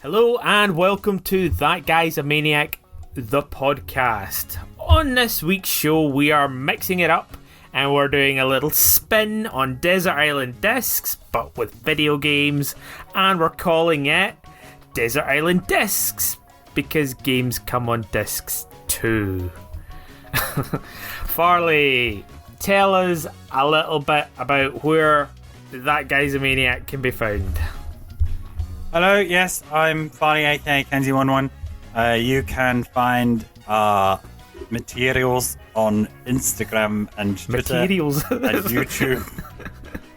Hello and welcome to That Guy's a Maniac, the podcast. On this week's show, we are mixing it up and we're doing a little spin on Desert Island Discs, but with video games, and we're calling it Desert Island Discs because games come on discs too. Farley, tell us a little bit about where That Guy's a Maniac can be found. Hello, yes, I'm Farley, aka Kenzie11. You can find our materials on Instagram and Twitter and YouTube.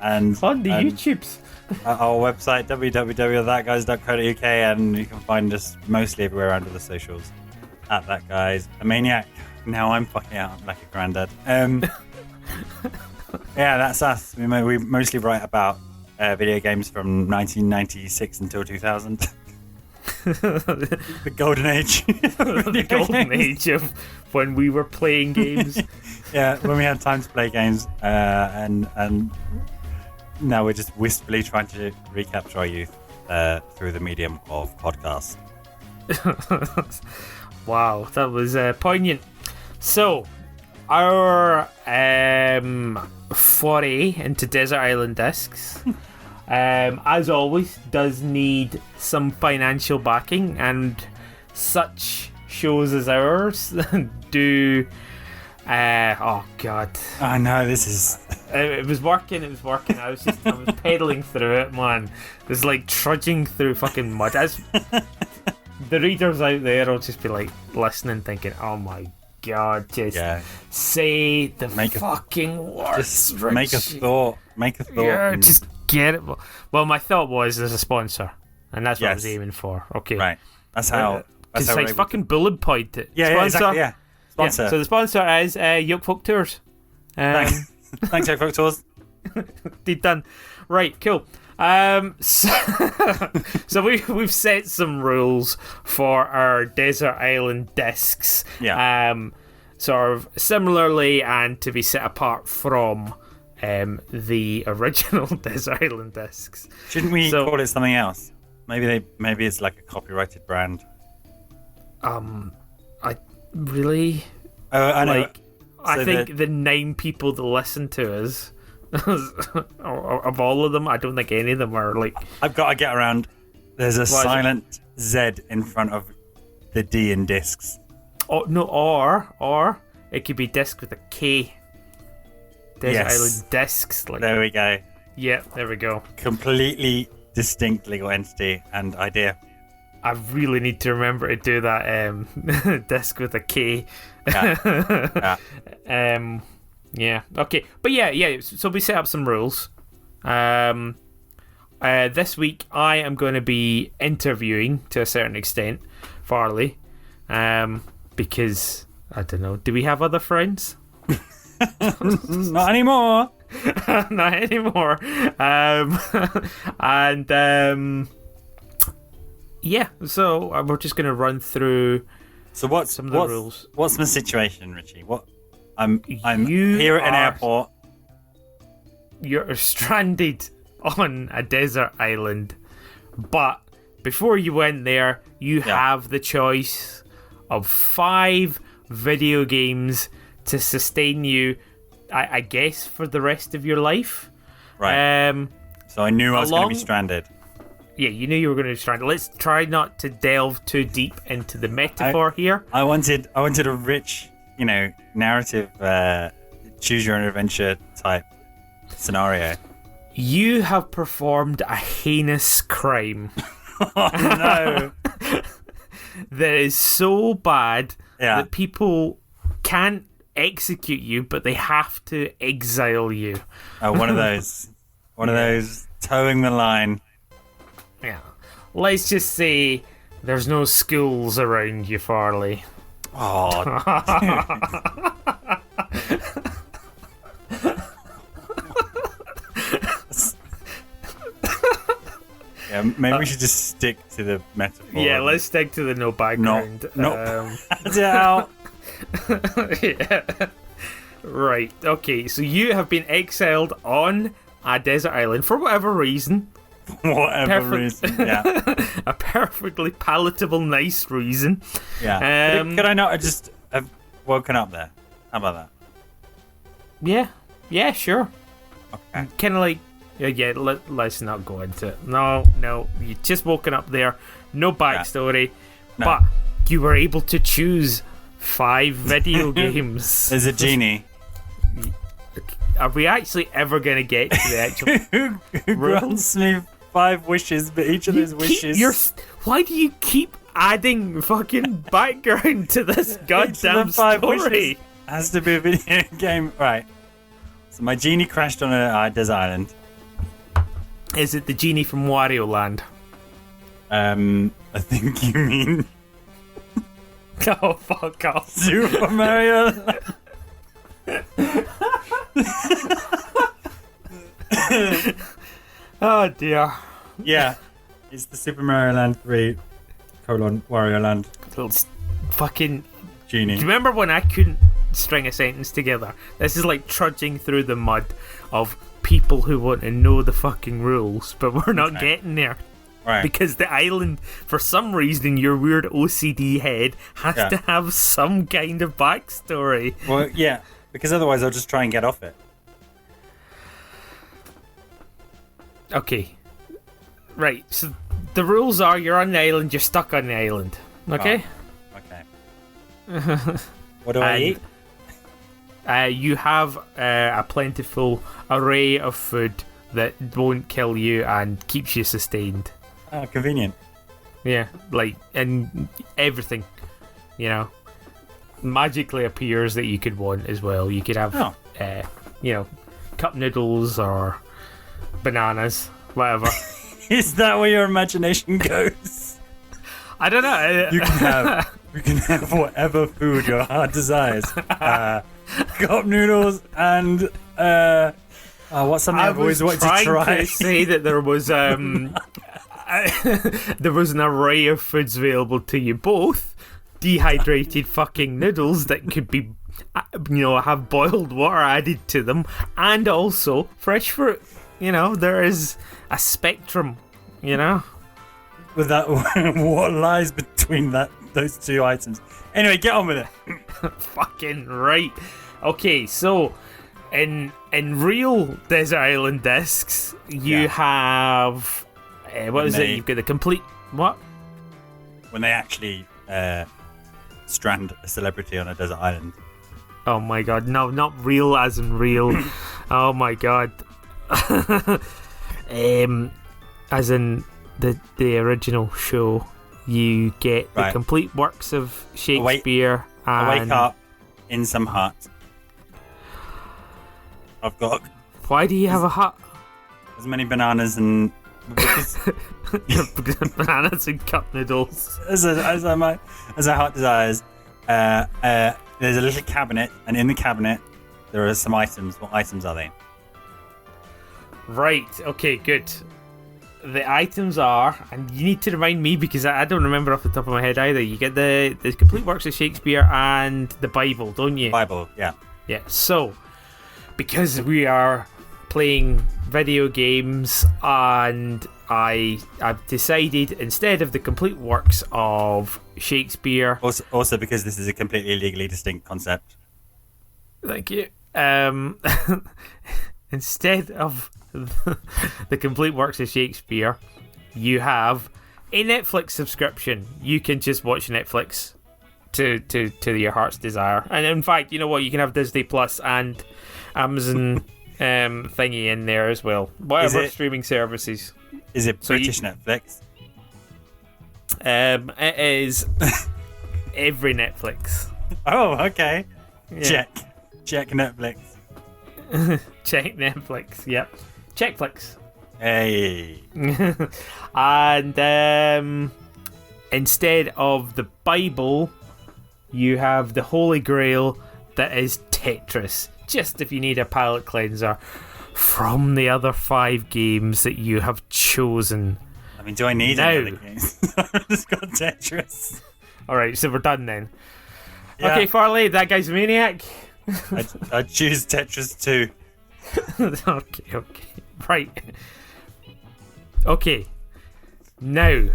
and on the YouTubes. Our website, www.thatguys.co.uk, and you can find us mostly everywhere under the socials. At That Guy's a Maniac. Now I'm fucking out like a granddad. Yeah, that's us. We mostly write about video games from 1996 until 2000. The golden age. The golden age of when we were playing games. Yeah, when we had time to play games, and now we're just wistfully trying to recapture our youth through the medium of podcast. Wow, that was poignant. So, our foray into Desert Island Discs, as always, does need some financial backing, and such shows as ours do. Oh god! I know this is. It was working. I was pedaling through it, man. It was like trudging through fucking mud. As the readers out there will just be like listening, thinking, "Oh my god, just say the fucking words." Just make a thought. Yeah, just get it. Well, my thought was there's a sponsor, and that's what I was aiming for. Okay, right. That's how. Because it's fucking bullet point it. Yeah, sponsor. Exactly. Yeah. Sponsor. Yeah, so the sponsor is Yoke Folk Tours. Thanks, Yoke Folk Tours. Deed done. Right, cool. So we've set some rules for our Desert Island Discs. Yeah. Sort of similarly, and to be set apart from the original Desert Island Discs. Shouldn't we call it something else? Maybe it's like a copyrighted brand. I really. I know. I think the 9 people that listen to us, of all of them, I don't think any of them are like. I've got to get around. There's a silent Z in front of the D in discs. Oh no, or it could be disc with a K. Desert Island Discs. Like, there we go. Yeah, there we go. Completely distinct legal entity and idea. I really need to remember to do that disc with a K. Yeah. Yeah. Okay. But yeah. So we set up some rules. This week I am going to be interviewing to a certain extent Farley, because I don't know. Do we have other friends? Not anymore. Not anymore. Yeah, so we're just going to run through some of the rules. What's my situation, Richie? I'm here at an airport. You're stranded on a desert island, but before you went there, you have the choice of 5 video games to sustain you, I guess, for the rest of your life. Right. So I knew I was going to be stranded. Yeah, you knew you were going to be stranded. Let's try not to delve too deep into the metaphor here. I wanted a rich, narrative, choose your own adventure type scenario. You have performed a heinous crime. Oh no! That is so bad that people can't execute you, but they have to exile you. Oh, one of those towing the line. Yeah. Let's just say there's no schools around you, Farley. Oh. Yeah, maybe we should just stick to the metaphor. Yeah, let's stick to the no background. Nope. Cut it out. Yeah. Right. Okay. So you have been exiled on a desert island for whatever reason. For whatever reason. Yeah. A perfectly palatable, nice reason. Yeah. Could I not just have woken up there? How about that? Yeah. Yeah, sure. Okay. Kind of like, let's not go into it. No, you just woken up there. No backstory. No. But you were able to choose 5 video games. There's a genie. Are we actually ever going to get to the actual... who grants me 5 wishes, but each of those wishes... Why do you keep adding fucking background to this goddamn five story? Wishes has to be a video game. Right. So my genie crashed on a desert island. Is it the genie from Wario Land? I think you mean... Oh, fuck off. Super Mario. Oh, dear. Yeah. It's the Super Mario Land 3, Wario Land. Little fucking... Genie. Do you remember when I couldn't string a sentence together? This is like trudging through the mud of people who want to know the fucking rules, but we're not getting there. Right. Because the island, for some reason, your weird OCD head has to have some kind of backstory. Well, yeah, because otherwise I'll just try and get off it. Okay. Right, so the rules are you're on the island, you're stuck on the island. Okay? Oh, okay. What do I eat? You have a plentiful array of food that won't kill you and keeps you sustained. Oh, convenient. Yeah, like, and everything, magically appears that you could want as well. You could have, cup noodles or bananas, whatever. Is that where your imagination goes? I don't know. You can have whatever food your heart desires. Cup noodles and what's something I've always wanted to try? I was trying to say that there was there was an array of foods available to you, both dehydrated fucking noodles that could be, have boiled water added to them, and also fresh fruit. There is a spectrum, With that, what lies between those two items? Anyway, get on with it. Fucking right. Okay, so in real Desert Island Discs, you have You've got the complete what? When they actually strand a celebrity on a desert island. Oh my god! No, not real as in real. Oh my god. As in the original show, you get the complete works of Shakespeare. I wake up in some hut. I've got. Why do you have a hut? As many bananas and. Bananas and cup noodles. As a hut desires. There's a little cabinet, and in the cabinet there are some items. What items are they? Right. Okay. Good. The items are, and you need to remind me because I don't remember off the top of my head either. You get the complete works of Shakespeare and the Bible, don't you? Bible, yeah. Yeah. So, because we are playing video games, and I've decided instead of the complete works of Shakespeare. Also because this is a completely legally distinct concept. Thank you. Instead of the complete works of Shakespeare, you have a Netflix subscription. You can just watch Netflix to your heart's desire. And in fact, you know what? You can have Disney Plus and Amazon thingy in there as well. Whatever streaming services. Is it British Netflix? It is every Netflix. Oh, okay. Yeah. Check Netflix. Check Netflix. Yep. Checkflix. Hey. And instead of the Bible, you have the Holy Grail that is Tetris. Just if you need a palate cleanser from the other 5 games that you have chosen. I mean, do I need any other games? I've just got Tetris. Alright, so we're done then. Yeah. Okay, Farley, that guy's a Maniac. I choose Tetris 2. Okay. Right. Okay. Now,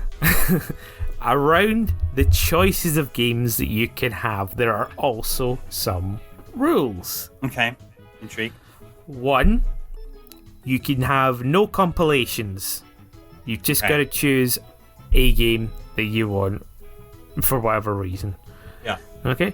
around the choices of games that you can have, there are also some rules. Okay. Intrigued. One, you can have no compilations. You've just got to choose a game that you want for whatever reason. Yeah. Okay.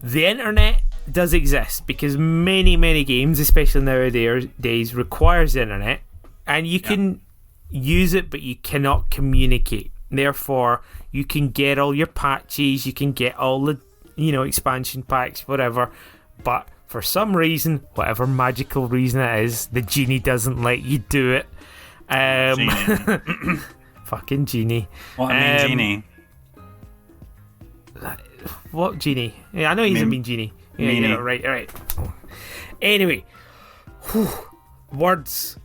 The internet does exist because many games, especially nowadays, requires the internet, and you can use it, but you cannot communicate. Therefore, you can get all your patches, you can get all the expansion packs, whatever, but for some reason, whatever magical reason it is, the genie doesn't let you do it. Genie. Fucking genie. What I mean, genie? What genie? Yeah, I know he's a mean genie. Yeah, right. Anyway, words.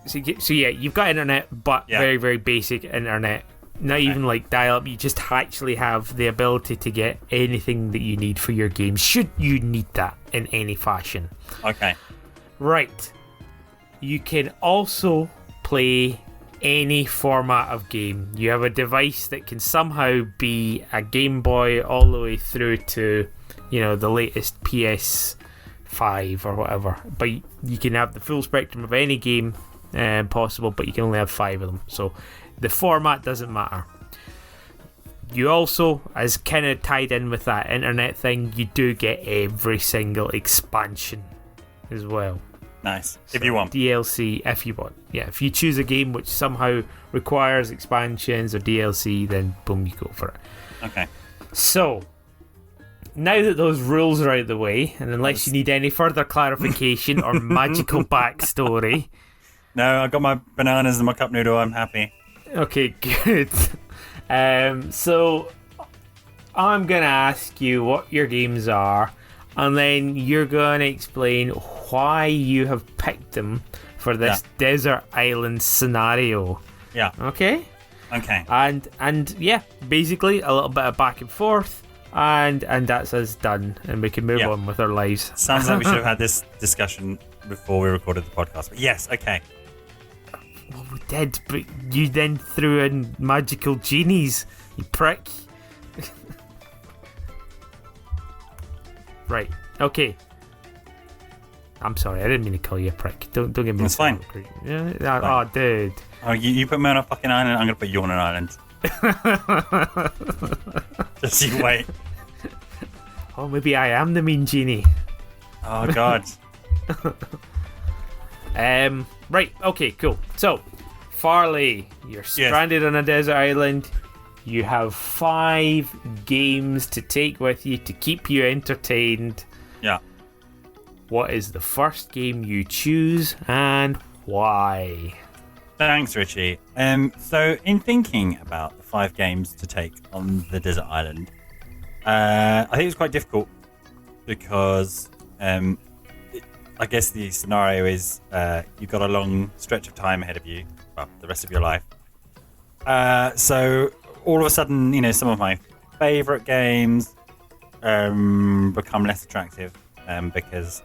So yeah, you've got internet, but very, very basic internet. Not even like dial-up. You just actually have the ability to get anything that you need for your game, should you need that in any fashion. Okay. Right. You can also play any format of game. You have a device that can somehow be a Game Boy all the way through to, the latest PS5 or whatever. But you can have the full spectrum of any game possible, but you can only have 5 of them. So the format doesn't matter. You also, as kind of tied in with that internet thing, you do get every single expansion as well. Nice. So if you want. DLC, if you want. Yeah, if you choose a game which somehow requires expansions or DLC, then boom, you go for it. Okay. So, now that those rules are out of the way, and unless you need any further clarification or magical backstory... No, I got my bananas and my cup noodle, I'm happy. Okay, good. So, I'm going to ask you what your games are, and then you're going to explain why you have picked them for this desert island scenario. Yeah. Okay? Okay. And yeah, basically a little bit of back and forth, and that's us done, and we can move on with our lives. Sounds like we should have had this discussion before we recorded the podcast. But yes, okay. Well, we did, but you then threw in magical genies, you prick. Right, okay. I'm sorry, I didn't mean to call you a prick. Don't get me. It's fine. Yeah, oh, dude. Oh, you put me on a fucking island, I'm gonna put you on an island. Just you wait. Oh, maybe I am the mean genie. Oh god. Right, okay, cool. So, Farley, you're stranded on a desert island. You have 5 games to take with you to keep you entertained. Yeah. What is the first game you choose and why? Thanks, Richie. So, in thinking about the 5 games to take on the desert island, I think it was quite difficult because I guess the scenario is you've got a long stretch of time ahead of you, well, the rest of your life. So all of a sudden, some of my favourite games become less attractive because,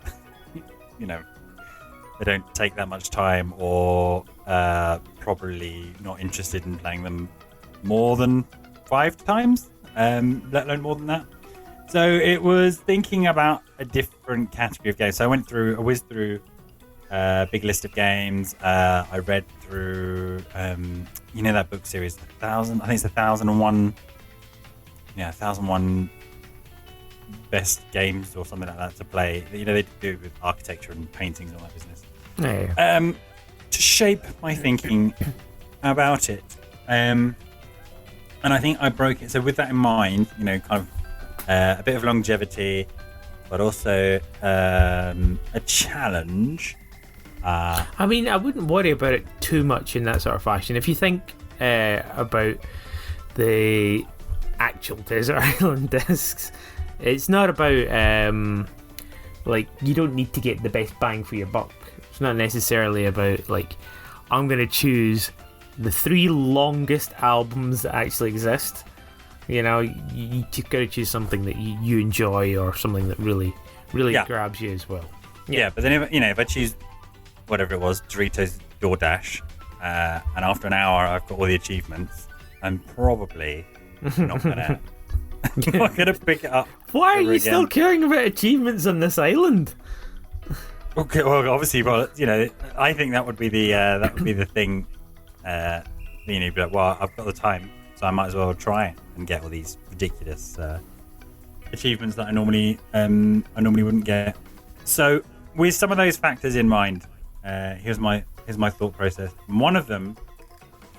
they don't take that much time, or probably not interested in playing them more than 5 times, let alone more than that. So it was thinking about a different category of games. So I whizzed through a big list of games. I read through, that book series, 1,000. I think it's 1,001. Yeah, 1,001 best games or something like that to play. They do it with architecture and paintings and all that business. Yeah. To shape my thinking about it. And I think I broke it. So with that in mind, kind of a bit of longevity, but also a challenge. I mean, I wouldn't worry about it too much in that sort of fashion. If you think about the actual desert island discs, it's not about you don't need to get the best bang for your buck. It's not necessarily about I'm going to choose the 3 longest albums that actually exist. You just got to choose something that you enjoy, or something that really grabs you as well. Yeah, but then if I choose whatever it was, Doritos DoorDash, and after an hour I've got all the achievements, I'm probably not gonna not gonna pick it up. Why are you again. still caring about achievements on this island? Okay, well, obviously, I think that would be the thing. You'd be like, well, I've got the time, so I might as well try and get all these ridiculous achievements that I normally wouldn't get. So, with some of those factors in mind, here's my thought process. One of them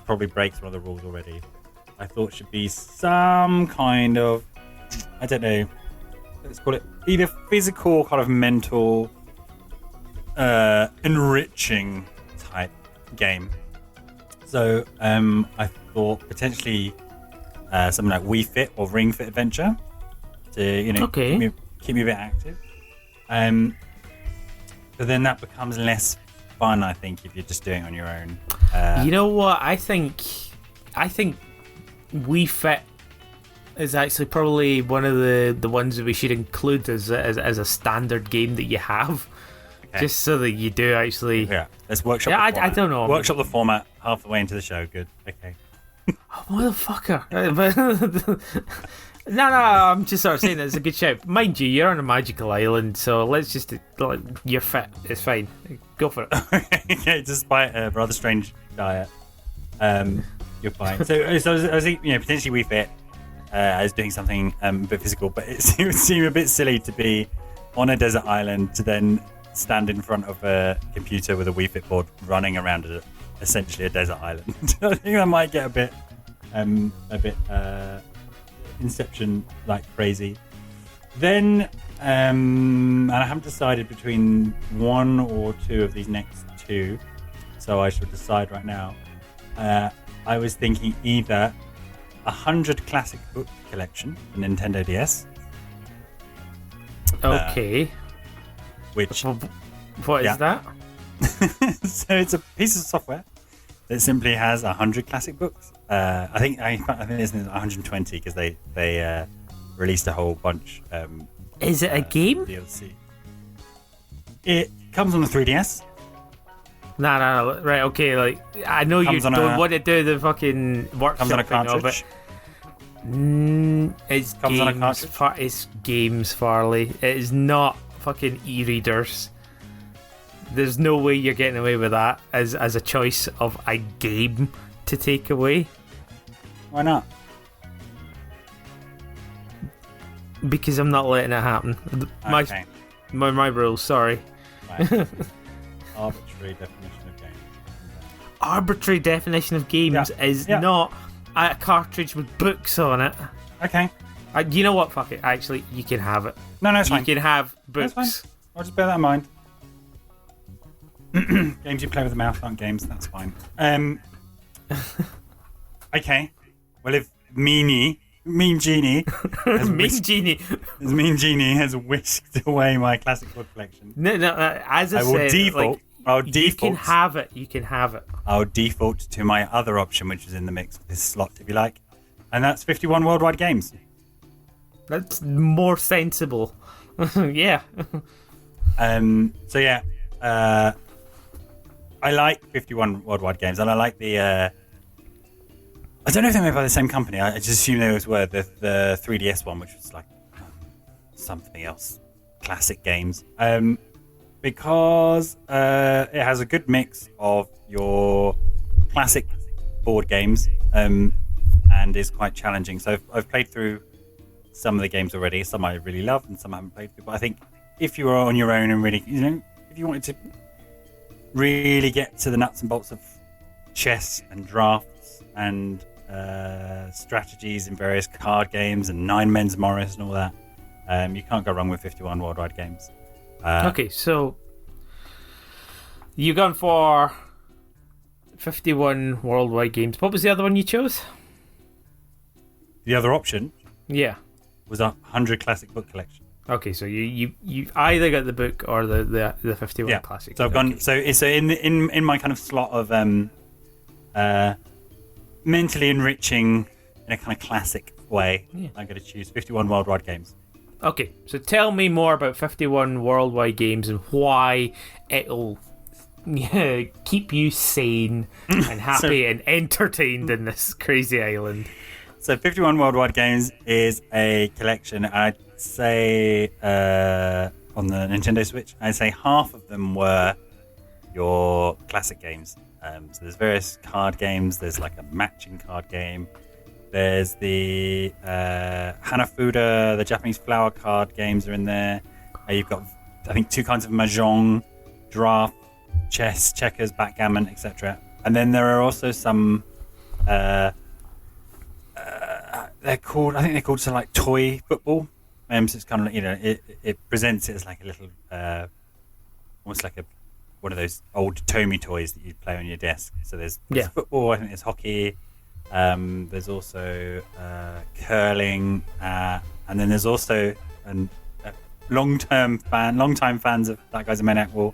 probably breaks one of the rules already. I thought should be some kind of, I don't know, let's call it either physical or kind of mental, enriching type game. So I thought potentially something like Wii Fit or Ring Fit Adventure to keep me a bit active. But then that becomes less fun, I think, if you're just doing it on your own. You know what? I think Wii Fit is actually probably one of the ones that we should include as a standard game that you have. Okay. Just so that you do actually. Yeah, let's workshop. Yeah, the format. I don't know. Workshop the format half the way into the show. Good. Okay. Oh, motherfucker! No, I'm just sort of saying that it's a good shout. Mind you, you're on a magical island, so let's just you're fit. It's fine. Go for it. Okay, despite a rather strange diet, you're fine. So I was thinking, potentially Wii Fit as doing something a bit physical, but it would seem a bit silly to be on a desert island to then stand in front of a computer with a Wii Fit board running around essentially a desert island. I think that might get a bit Inception like crazy. Then and I haven't decided between one or two of these next two, so I should decide right now. I was thinking either 100 classic book collection for Nintendo DS. Okay. Which what is that? So it's a piece of software that simply has 100 classic books. I think it's 120 because they released a whole bunch. Is it a game? DLC. It comes on the 3DS. No. Right, okay. Like I know you don't want to do the fucking workshop comes on a thing of cartridge. it. It's comes games. on a cartridge. It's games, Farley. It is not fucking e-readers. There's no way you're getting away with that as a choice of a game to take away. Why not? Because I'm not letting it happen. Okay. My rules, sorry. Right. Arbitrary definition of game. Arbitrary definition of games is not a cartridge with books on it. Okay. You know what? Fuck it. Actually, you can have it. No, it's fine. You can have books. That's fine. I'll just bear that in mind. Games you play with the mouse aren't games. That's fine. Okay. Well, if Mean Genie has whisked away my classic book collection. No. As I will said, default. I'll default. You can have it. You can have it. I'll default to my other option, which is in the mix of this slot, if you like, and that's 51 worldwide games. That's more sensible. Yeah. So yeah. I like 51 worldwide games, and I like the. I don't know if they're made by the same company. I just assume they always were. The 3DS one, which was like something else, classic games. Because it has a good mix of your classic board games, and is quite challenging. So I've played through some of the games already. Some I really love, and some I haven't played through. But I think if you were on your own and really, if you wanted to really get to the nuts and bolts of chess and drafts and strategies in various card games and Nine Men's Morris and all that, you can't go wrong with 51 worldwide games. Okay, so you've gone for 51 worldwide games. What was the other one you chose? The other option, yeah, was 100 classic book collection. Okay, so you either got the book or the 51 classic. So I've gone. So in my kind of slot of mentally enriching in a kind of classic way. Yeah. I'm going to choose 51 worldwide games. Okay, so tell me more about 51 worldwide games and why it'll keep you sane and happy and entertained in this crazy island. So 51 Worldwide Games is a collection. I'd say on the Nintendo Switch, I'd say half of them were your classic games. So there's various card games. There's like a matching card game. There's the Hanafuda, the Japanese flower card games are in there. You've got, I think, 2 kinds of mahjong, draft, chess, checkers, backgammon, etc. And then there are also some. They're called something like toy football. So it's kind of like, it presents it as like a little, almost like one of those old Tomy toys that you'd play on your desk. So there's football. I think there's hockey. There's also curling, and then there's also long-time fans of That Guy's a Maniac will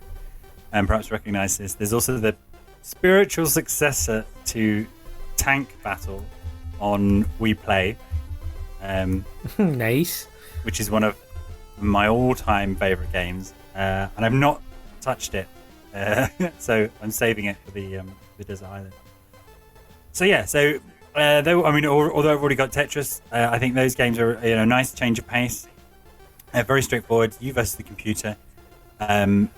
perhaps recognise this. There's also the spiritual successor to Tank Battle on We Play. Nice. Which is one of my all-time favourite games, and I've not touched it, so I'm saving it for the Desert Island. So yeah, although I've already got Tetris, I think those games are a nice change of pace. Very straightforward, you versus the computer, and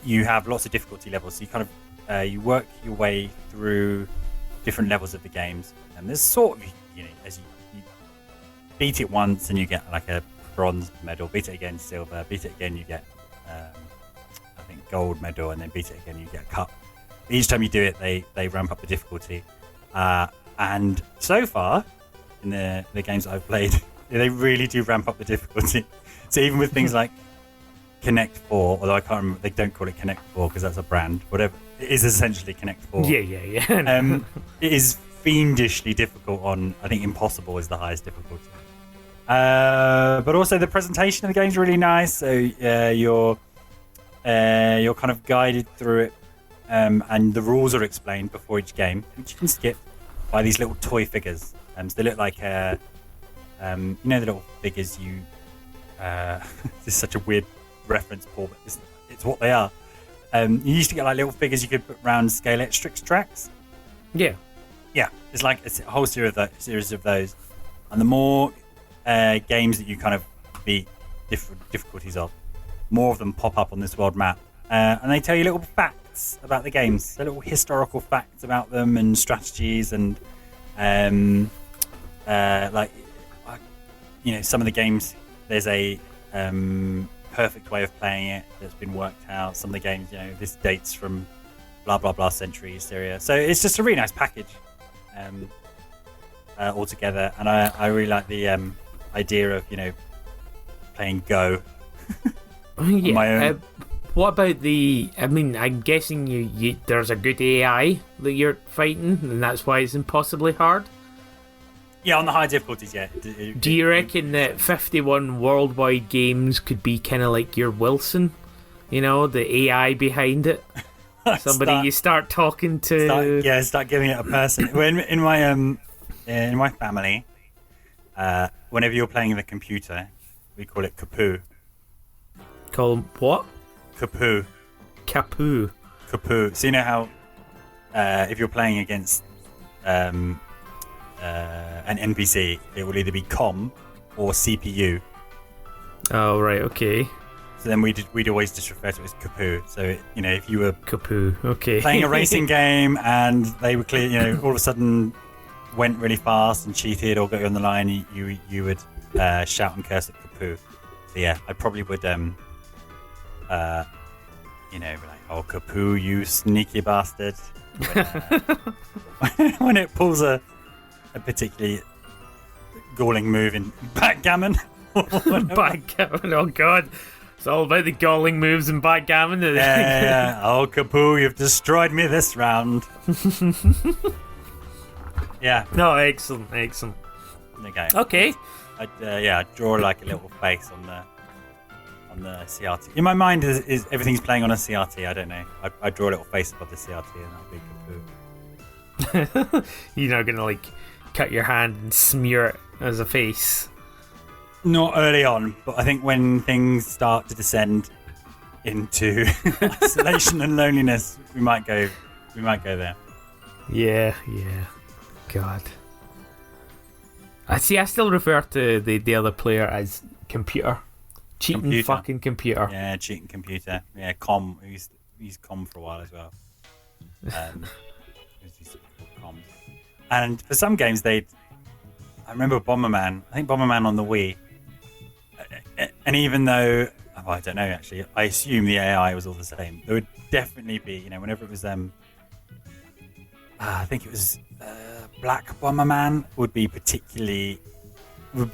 you have lots of difficulty levels. So you kind of you work your way through different levels of the games, and there's sort of as you beat it once and you get like a bronze medal, beat it again silver, beat it again you get I think gold medal, and then beat it again you get a cup. Each time you do it they ramp up the difficulty, and so far in the games that I've played they really do ramp up the difficulty. So even with things like Connect 4, although I can't remember, they don't call it Connect 4 because that's a brand, whatever, it is essentially Connect 4. Yeah. It is fiendishly difficult on, I think impossible is the highest difficulty. But also the presentation of the game is really nice. So you're kind of guided through it, and the rules are explained before each game, which you can skip, by these little toy figures. So they look like the little figures you. This is such a weird reference, Paul, but it's what they are. You used to get like little figures you could put around Scalextric tracks. Yeah, it's like a whole series of those, and the more games that you kind of beat different difficulties of, more of them pop up on this world map, and they tell you little facts about the games, little historical facts about them and strategies, and some of the games there's a perfect way of playing it that's been worked out. Some of the games, this dates from blah blah blah century Syria, so it's just a really nice package altogether, and I really like the idea of playing Go on my own. What about I'm guessing you there's a good AI that you're fighting, and that's why it's impossibly hard. Yeah, on the high difficulties, yeah. Do you reckon that 51 Worldwide Games could be kind of like your Wilson? The AI behind it? Somebody you start talking to. Start giving it a person. In my family, whenever you're playing the computer, we call it kapoo. Call him what? Kapoo. Kapoo. Kapoo. So you know how if you're playing against an NPC, it will either be com or CPU. Oh right, okay. So then we'd always just refer to it as kapoo. So if you were kapoo, okay, playing a racing game and they were clear, all of a sudden went really fast and cheated or got you on the line, you would shout and curse at kapoo. So yeah, I probably would be like, "Oh kapoo, you sneaky bastard," when it pulls a particularly galling move in backgammon. Backgammon, oh god. It's all about the galling moves in backgammon. Yeah. Oh, Kapoo, you've destroyed me this round. Yeah. No, excellent. Okay. I'd draw like a little face on the CRT. In my mind, is everything's playing on a CRT. I don't know. I draw a little face above the CRT, and that'll be Kapoo. You're not gonna cut your hand and smear it as a face. Not early on, but I think when things start to descend, into isolation and loneliness, we might go there. Yeah. God. I still refer to the other player as computer. Cheating fucking computer. Yeah, cheating computer. Yeah, he's com for a while as well. He's com. And for some games, I remember Bomberman. I think Bomberman on the Wii. And even though, I don't know actually, I assume the AI was all the same. There would definitely be, whenever it was, I think it was Black Bomberman would be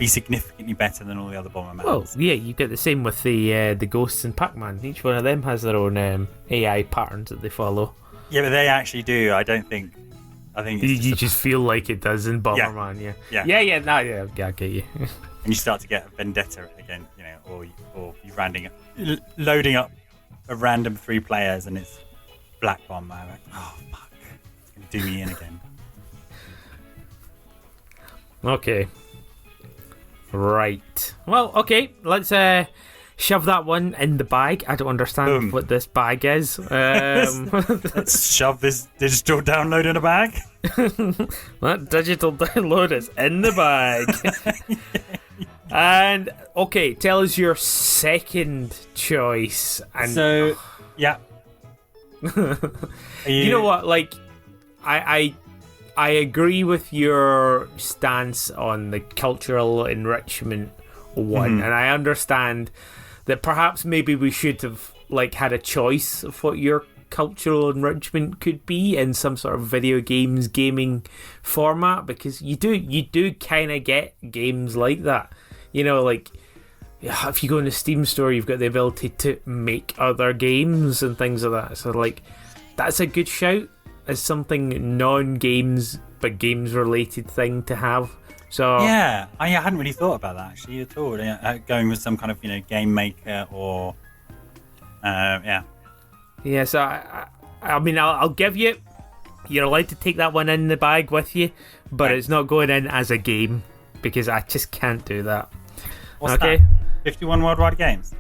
significantly better than all the other Bombermans. Oh yeah, you get the same with the Ghosts in Pac-Man. Each one of them has their own AI patterns that they follow. Yeah, but they actually do. I think it's you just feel like it does in Bomberman. Yeah. I get you. And you start to get a vendetta again, or you're loading up a random 3 players, and it's Black Bomber. Like, oh fuck, it's gonna do me in again. Okay. Right. Well, okay. Let's shove that one in the bag. I don't understand what this bag is. Let's shove this digital download in a bag. That digital download is in the bag. And okay, tell us your second choice. And so, yeah. You know what? Like, I agree with your stance on the cultural enrichment one, and I understand that perhaps maybe we should have had a choice of what your cultural enrichment could be in some sort of video games gaming format, because you do kind of get games like that. If you go in the Steam store, you've got the ability to make other games and things like that. So that's a good shout as something non-games but games-related thing to have. So yeah, I hadn't really thought about that actually at all. Going with some kind of game maker or yeah. Yeah, so I mean, I'll give you. You're allowed to take that one in the bag with you, but It's not going in as a game because I just can't do that. What's that? 51 Worldwide Games?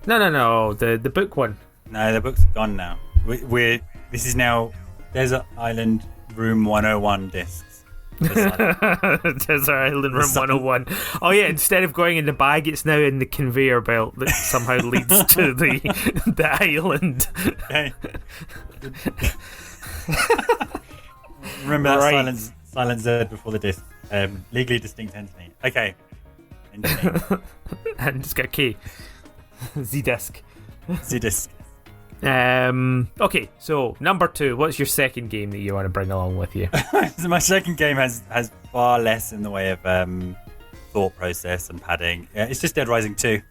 No. The book one. No, the book's gone now. This is now Desert Island Room 101 discs. Desert Island Room 101. Oh yeah, instead of going in the bag, it's now in the conveyor belt that somehow leads to the island. Okay. Remember that silent Z before the disc. Legally distinct entity. Okay. And it's got a K. Z-disc. Z-disc. Okay, so number 2, what's your second game that you want to bring along with you? So my second game has far less in the way of thought process and padding. It's just Dead Rising 2.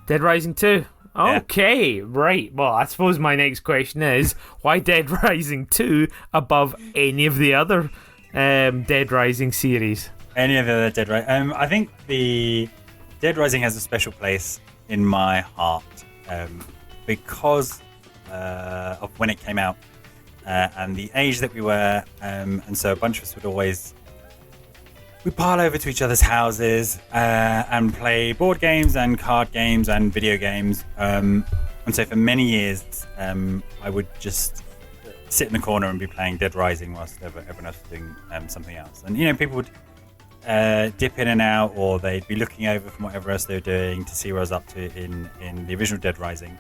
Dead Rising 2? Okay, yeah. Right. Well, I suppose my next question is, why Dead Rising 2 above any of the other Dead Rising series? Any of the other Dead Rising? I think the Dead Rising has a special place in my heart because of when it came out and the age that we were, and so a bunch of us we'd pile over to each other's houses and play board games and card games and video games, and so for many years I would just sit in the corner and be playing Dead Rising whilst everyone else was doing something else, and people would dip in and out, or they'd be looking over from whatever else they were doing to see what I was up to in the original Dead Rising.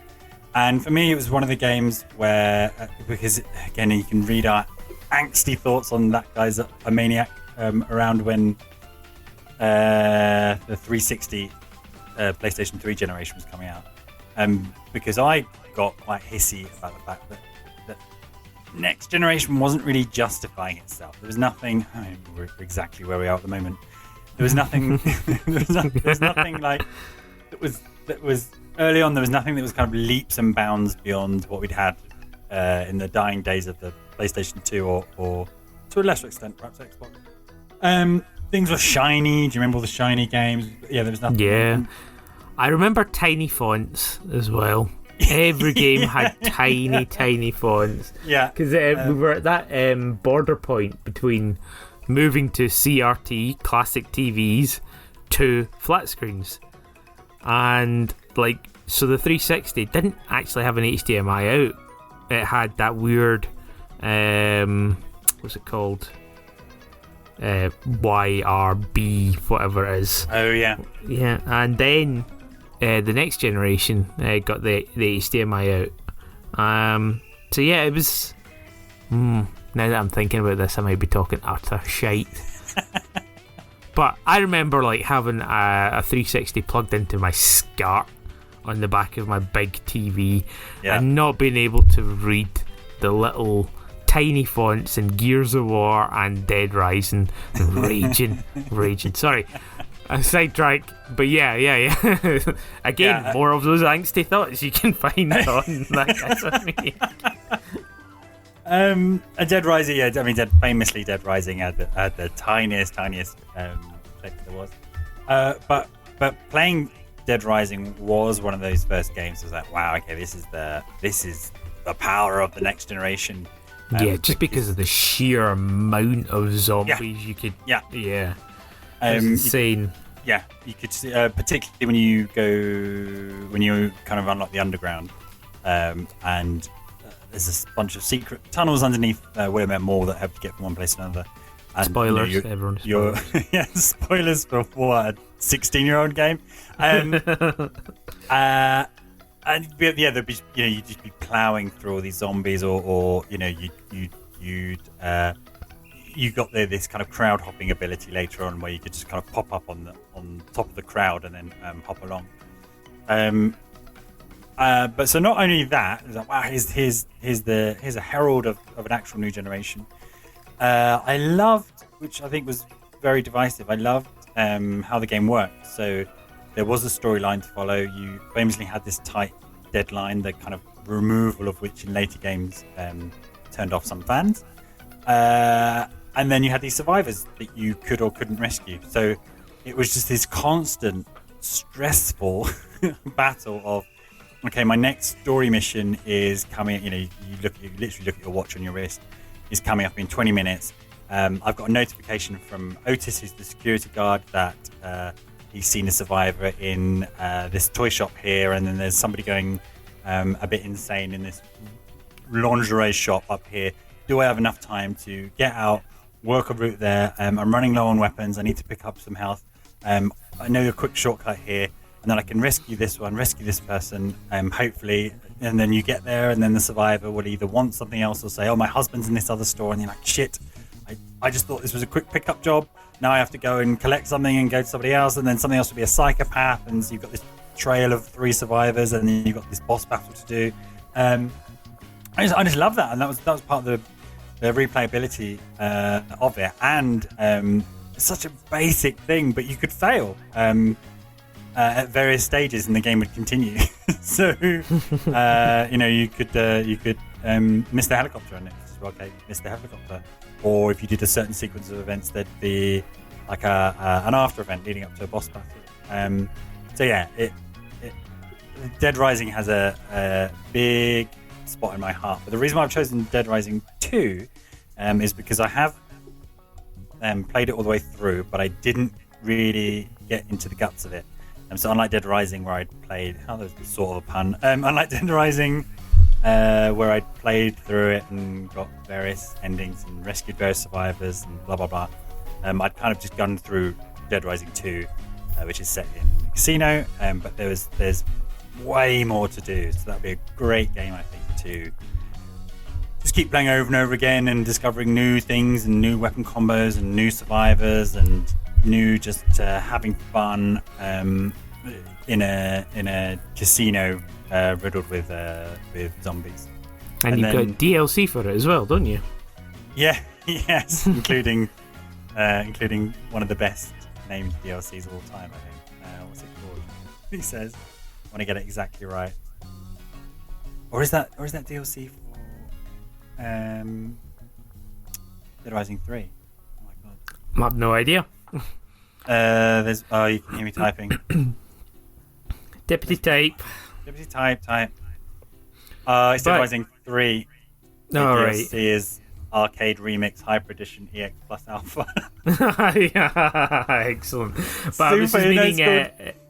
And for me, it was one of the games where, because again, you can read our angsty thoughts on that guy's a Maniac around when the 360 PlayStation 3 generation was coming out. Because I got quite hissy about the fact that next generation wasn't really justifying itself. There was nothing. I mean, we're exactly where we are at the moment. There was nothing. there was nothing like that was early on. There was nothing that was kind of leaps and bounds beyond what we'd had in the dying days of the PlayStation 2 or to a lesser extent, perhaps Xbox. Things were shiny. Do you remember all the shiny games? Yeah, there was nothing. Yeah, I remember tiny fonts as well. Every game had tiny fonts. Yeah. Because we were at that border point between moving to CRT, classic TVs, to flat screens. And like, so the 360 didn't actually have an HDMI out. It had that weird, what's it called? YRB, whatever it is. Oh yeah. Yeah, and then the next generation got the HDMI out. So yeah, it was. Now that I'm thinking about this, I might be talking utter shite. But I remember like having a 360 plugged into my skirt on the back of my big TV, and not being able to read the little tiny fonts in Gears of War and Dead Rising. Raging. Sorry, a sidetrack, but yeah. Again, more of those angsty thoughts you can find on that Guys of Maniac. A Dead Rising, famously Dead Rising had the tiniest clip there was. But playing Dead Rising was one of those first games. I was like, wow, okay, this is the power of the next generation. Just because of the sheer amount of zombies you could. It's insane. You could see, particularly when you kind of unlock the underground, and there's a bunch of secret tunnels underneath Willamette Mall that have to get from one place to another. And, spoilers, everyone. Spoilers for what, a 16-year-old game. And there'd be, you'd just be ploughing through all these zombies, or you got this kind of crowd hopping ability later on, where you could just kind of pop up on top of the crowd and then hop along. But so not only that, it's like, wow, here's a herald of an actual new generation. I loved, which I think was very divisive, I loved how the game worked. So there was a storyline to follow. You famously had this tight deadline, the kind of removal of which in later games turned off some fans. And then you had these survivors that you could or couldn't rescue. So it was just this constant, stressful battle of, okay, my next story mission is coming. You literally look at your watch on your wrist. It's coming up in 20 minutes. I've got a notification from Otis, who's the security guard, that he's seen a survivor in this toy shop here, and then there's somebody going a bit insane in this lingerie shop up here. Do I have enough time to get out, work a route there? I'm running low on weapons. I need to pick up some health. I know a quick shortcut here, and then I can rescue this person, hopefully. And then you get there, and then the survivor will either want something else or say, oh, my husband's in this other store. And you're like, shit, I just thought this was a quick pickup job. Now I have to go and collect something and go to somebody else, and then something else will be a psychopath. And so you've got this trail of 3 survivors, and then you've got this boss battle to do. I just love that. And that was part of the replayability of it. And it's such a basic thing, but you could fail at various stages, and the game would continue. So you could miss the helicopter on it. Okay, miss the helicopter. Or if you did a certain sequence of events, there'd be like an after event leading up to a boss battle. Dead Rising has a big spot in my heart. But the reason why I've chosen Dead Rising 2 is because I have played it all the way through, but I didn't really get into the guts of it. So unlike Dead Rising, where I'd played, there's sort of a pun. Unlike Dead Rising, where I'd played through it and got various endings and rescued various survivors and blah blah blah, I'd kind of just gone through Dead Rising 2, which is set in a casino, but there's way more to do. So that'd be a great game, I think, to just keep playing over and over again and discovering new things and new weapon combos and new survivors and new just having fun in a casino riddled with zombies. And you've got DLC for it as well, don't you? Yeah, yes, including one of the best named DLCs of all time, I think. What's it called? He says, I want to get it exactly right. Or is that DLC for Dead Rising 3? Oh my god. I have no idea. You can hear me typing. Deputy type. It's Dead Rising 3. All right. DLC is Arcade Remix Hyper Edition EX Plus Alpha. Yeah, excellent. But I was just meaning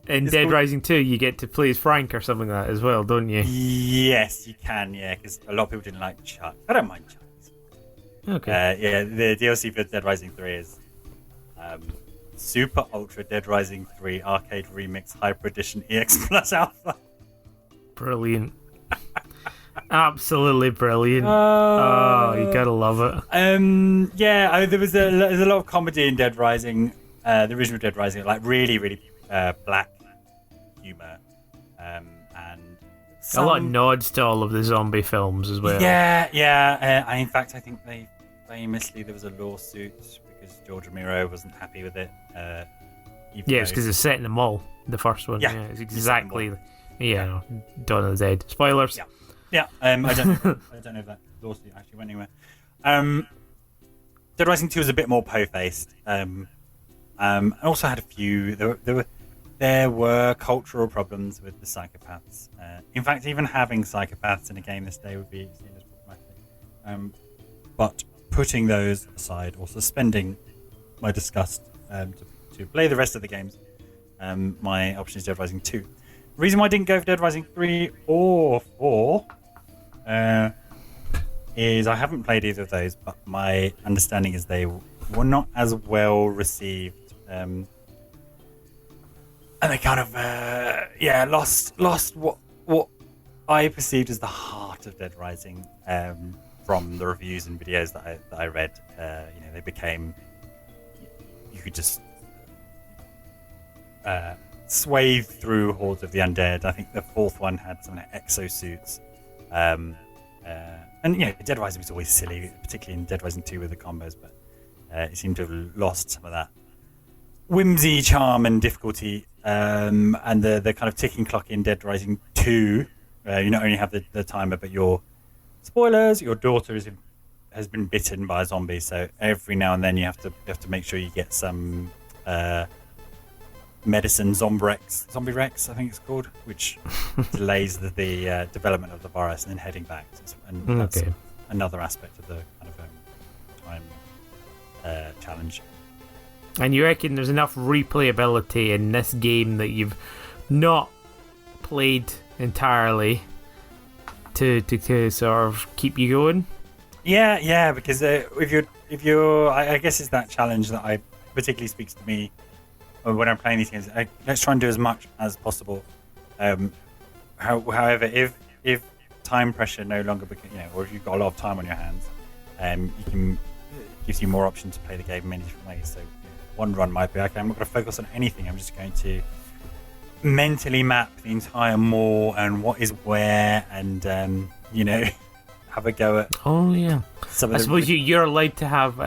in Dead Rising 2, you get to play as Frank or something like that as well, don't you? Yes, you can. Yeah, because a lot of people didn't like Chuck. I don't mind Chuck. Okay. Yeah, the DLC for Dead Rising 3 is Super Ultra Dead Rising 3 Arcade Remix Hyper Edition EX Plus Alpha. Brilliant. Absolutely brilliant. You gotta love it. There's a lot of comedy in Dead Rising, the original Dead Rising, like really, really black humor, and a lot of nods to all of the zombie films as well. Yeah. In fact, I think there was a lawsuit because George Romero wasn't happy with it. It's because it's set in the mall, the first one. Yeah, it's exactly. Dawn of the Dead. Spoilers. Yeah. I don't know if that lawsuit actually went anywhere. Dead Rising 2 was a bit more po-faced. And also had a few. There were cultural problems with the psychopaths. In fact, even having psychopaths in a game this day would be seen as problematic. But putting those aside, or suspending my disgust to play the rest of the games, my option is Dead Rising 2. The reason why I didn't go for Dead Rising 3 or 4 is I haven't played either of those, but my understanding is they were not as well received. And they kind of lost what I perceived as the heart of Dead Rising from the reviews and videos that I read. They became, you could just swathe through hordes of the undead. I think the fourth one had some exosuits, and Dead Rising was always silly, particularly in Dead Rising 2 with the combos, but it seemed to have lost some of that whimsy, charm, and difficulty. And the kind of ticking clock in Dead Rising 2, you not only have the timer, but your daughter has been bitten by a zombie. So every now and then you have to make sure you get some medicine, Zombie Rex, I think it's called, which delays the development of the virus and then heading back. And that's another aspect of the kind of time challenge. And you reckon there's enough replayability in this game that you've not played entirely to sort of keep you going? Yeah, because if you're, I guess it's that challenge that I particularly speaks to me when I'm playing these games. Let's try and do as much as possible. However, if time pressure no longer or if you've got a lot of time on your hands, gives you more options to play the game in many different ways. So one run might be, okay, I'm not going to focus on anything. I'm just going to mentally map the entire mall and what is where, and have a go at. Oh yeah. I suppose you're allowed to have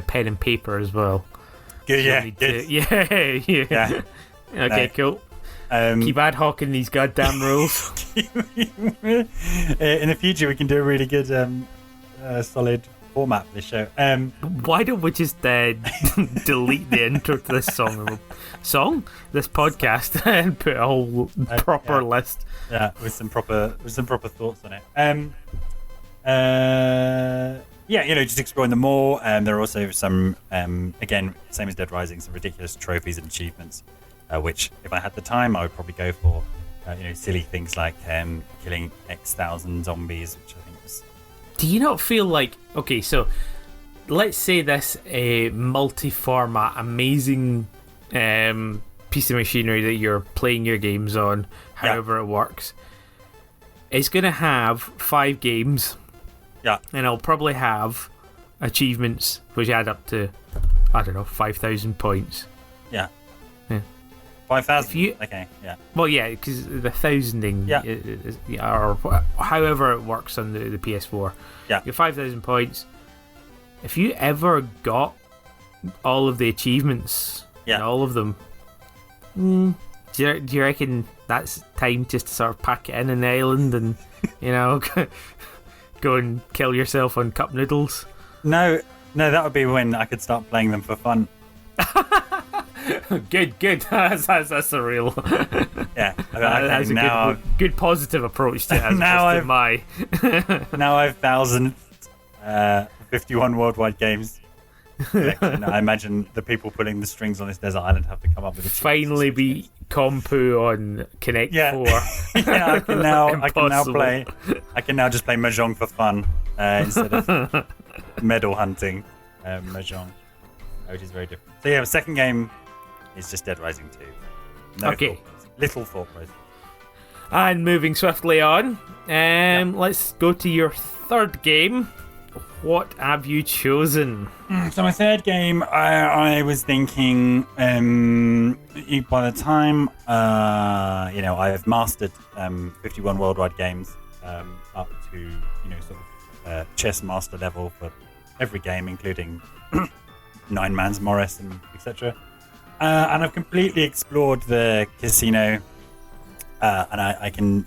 pen and paper as well. Good, yeah. Okay, cool. Keep ad hocing these goddamn rules. In the future, we can do a really good, solid format for this show. Why don't we just delete the intro to this this podcast, and put a whole proper list? Yeah, with some proper thoughts on it. Just exploring them more. There are also some, again, same as Dead Rising, some ridiculous trophies and achievements, which, if I had the time, I would probably go for. Silly things like killing X thousand zombies, which I think was. Do you not feel like, okay, so let's say this multi-format, amazing piece of machinery that you're playing your games on, however it works, it's going to have 5 games. Yeah. And I'll probably have achievements which add up to, 5,000 points. Yeah. 5,000? Okay, yeah. Well, yeah, because the thousanding, or however it works on the PS4. Yeah. You're 5,000 points. If you ever got all of the achievements, and all of them, do you reckon that's time just to sort of pack it in an island and, go and kill yourself on cup noodles? No, that would be when I could start playing them for fun. Good. That's a real. Yeah, that's a good positive approach to it. Now I've 1,051 worldwide games collection. I imagine the people pulling the strings on this desert island have to come up with a Finally beat Compu on Connect 4. Yeah, I can now just play Mahjong for fun instead of medal hunting Mahjong, which is very different. So yeah, the second game is just Dead Rising 2. Okay. Little thought process. And moving swiftly on, let's go to your third game. What have you chosen? So my third game, I was thinking, by the time, I've mastered 51 worldwide games up to, sort of chess master level for every game, including Nine Man's Morris and etc. And I've completely explored the casino, and I can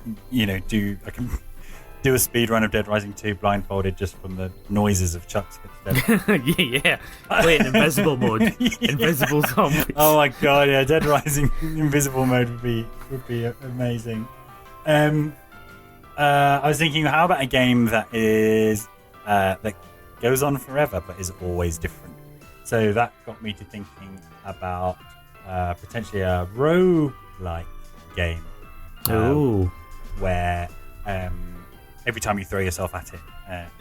do a speed run of Dead Rising 2 blindfolded just from the noises of Chuck's footsteps. Yeah. Play it in invisible mode. Invisible zombies. Oh my god, yeah, Dead Rising invisible mode would be amazing. I was thinking, how about a game that is that goes on forever but is always different? So that got me to thinking about potentially a roguelike game. Where every time you throw yourself at it,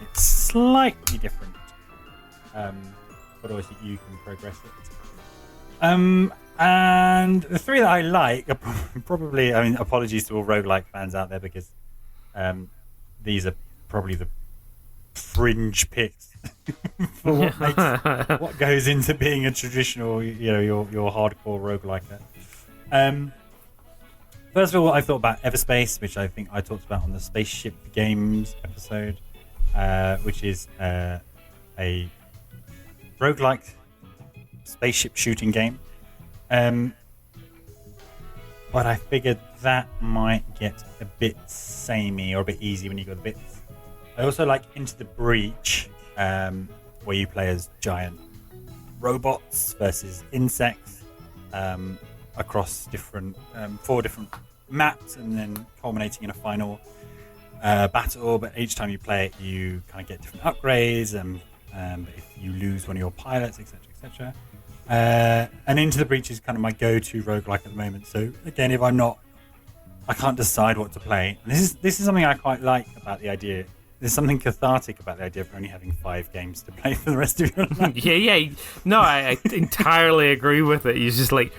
it's slightly different. But obviously you can progress it. And the three that I like are probably, apologies to all roguelike fans out there, because these are probably the fringe picks for what goes into being a traditional, your hardcore rogueliker. First of all, I thought about Everspace, which I think I talked about on the Spaceship Games episode, which is a roguelike spaceship shooting game. But I figured that might get a bit samey or a bit easy when you got the bits. I also like Into the Breach, where you play as giant robots versus insects. Across different 4 different maps, and then culminating in a final battle. But each time you play it, you kind of get different upgrades, and if you lose one of your pilots, etc. And Into the Breach is kind of my go-to roguelike at the moment. So again, if I can't decide what to play. And this is something I quite like about the idea. There's something cathartic about the idea of only having 5 games to play for the rest of your life. Yeah. No, I entirely agree with it. It's just like,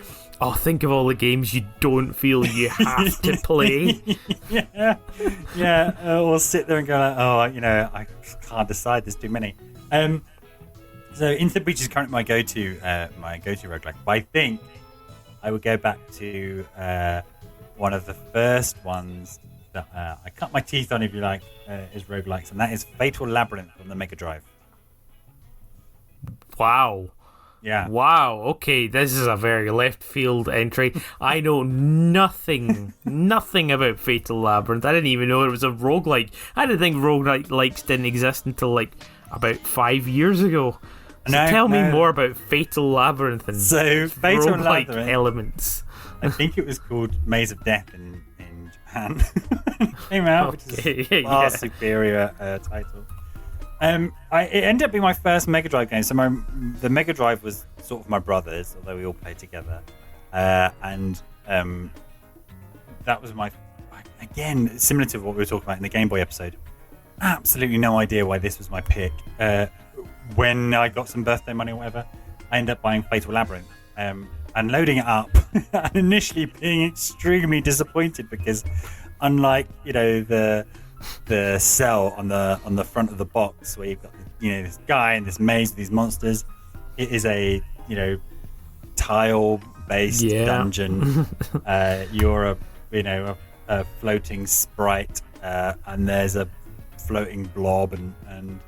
think of all the games you don't feel you have to play. Yeah. Or sit there and go like, I can't decide. There's too many. So Into the Breach is currently my go-to roguelike. But I think I would go back to one of the first ones that I cut my teeth on, if you like, is roguelikes, and that is Fatal Labyrinth on the Mega Drive. Wow. Yeah. Wow, okay, this is a very left field entry. I know nothing about Fatal Labyrinth. I didn't even know it was a roguelike. I didn't think roguelikes didn't exist until about 5 years ago. So tell me more about Fatal Labyrinth and Fatal roguelike Labyrinth elements. I think it was called Maze of Death in Japan. It came out, which is a far superior title. It ended up being my first Mega Drive game. So the Mega Drive was sort of my brother's, although we all played together. And that was again, similar to what we were talking about in the Game Boy episode. Absolutely no idea why this was my pick. When I got some birthday money or whatever, I ended up buying Fatal Labyrinth and loading it up, and initially being extremely disappointed because, unlike the cell on the front of the box where you've got this guy and this maze with these monsters, it is a tile based dungeon. You're a floating sprite, and there's a floating blob and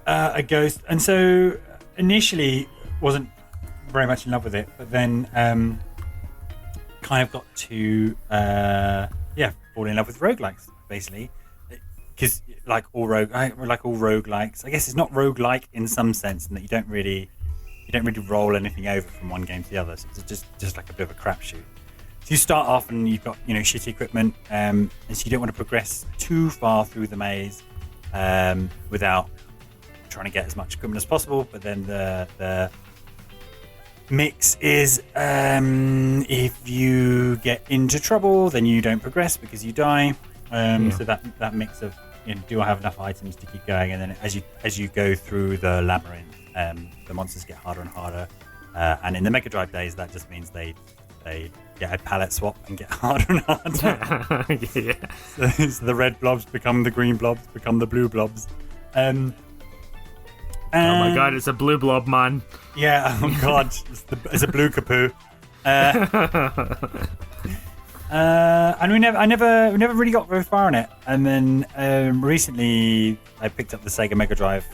a ghost, and so initially wasn't very much in love with it, but then kind of got to fall in love with roguelikes, basically, because like all roguelikes, I guess it's not roguelike in some sense, in that you don't really roll anything over from one game to the other. So it's just like a bit of a crapshoot. So you start off and you've got shitty equipment, and so you don't want to progress too far through the maze without trying to get as much equipment as possible. But then the mix is if you get into trouble, then you don't progress because you die. So that mix of do I have enough items to keep going, and then as you go through the labyrinth, the monsters get harder and harder. And in the Mega Drive days, that just means they get a palette swap and get harder and harder. So the red blobs become the green blobs, become the blue blobs. Oh my god, it's a blue blob, man. Yeah, oh god, it's a blue kapoo. And we never really got very far on it. And then recently I picked up the Sega Mega Drive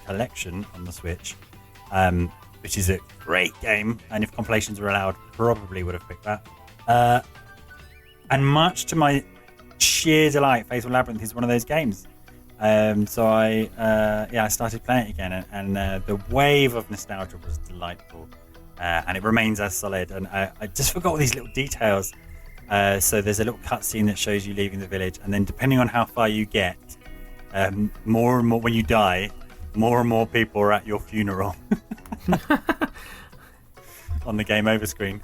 collection on the Switch, which is a great game. And if compilations were allowed, probably would have picked that. And much to my sheer delight, Fatal Labyrinth is one of those games. So I started playing it again, and the wave of nostalgia was delightful, and it remains as solid. And I just forgot all these little details. So there's a little cutscene that shows you leaving the village, and then depending on how far you get, more and more when you die, more and more people are at your funeral on the game over screen.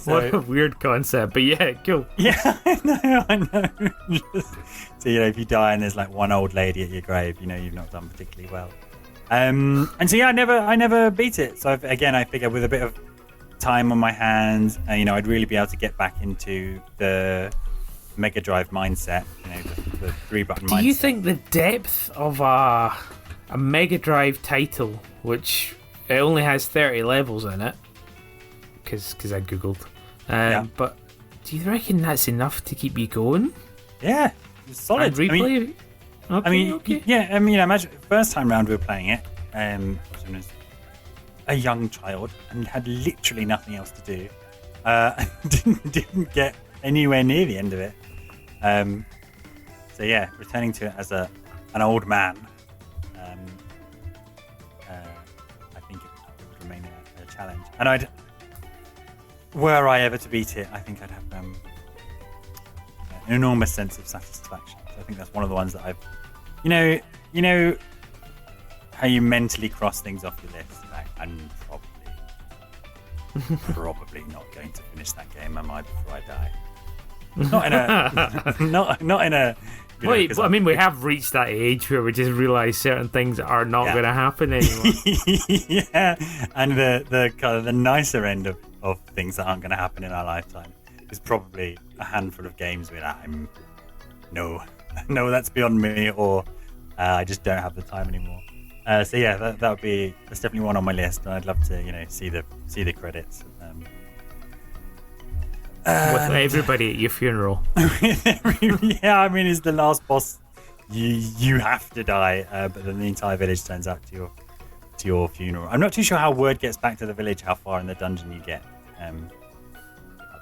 What a weird concept, but yeah, cool. Yeah, I know. So if you die and there's like one old lady at your grave, you've not done particularly well. And so I never beat it. So I figure with a bit of time on my hands, I'd really be able to get back into the Mega Drive mindset, the 3-button mindset. Do you think the depth of a Mega Drive title, which it only has 30 levels in it, because I googled, but do you reckon that's enough to keep you going? Yeah, it's solid. And replay. Okay. Imagine first time round we were playing it, I was a young child and had literally nothing else to do, didn't get anywhere near the end of it. Returning to it as an old man, I think it would remain a challenge. And were I ever to beat it, I think I'd have an enormous sense of satisfaction. So I think that's one of the ones that I've, how you mentally cross things off your list. Like, I'm probably not going to finish that game, am I, before I die? Not in a. Wait, we have reached that age where we just realise certain things are not going to happen anymore. Yeah, and the kind of the nicer end of things that aren't going to happen in our lifetime is probably a handful of games where I'm no, that's beyond me, or I just don't have the time anymore. That's definitely one on my list, and I'd love to see the credits. With everybody at your funeral. Yeah, is the last boss you have to die, but then the entire village turns up to your funeral. I'm not too sure how word gets back to the village, how far in the dungeon you get. That'd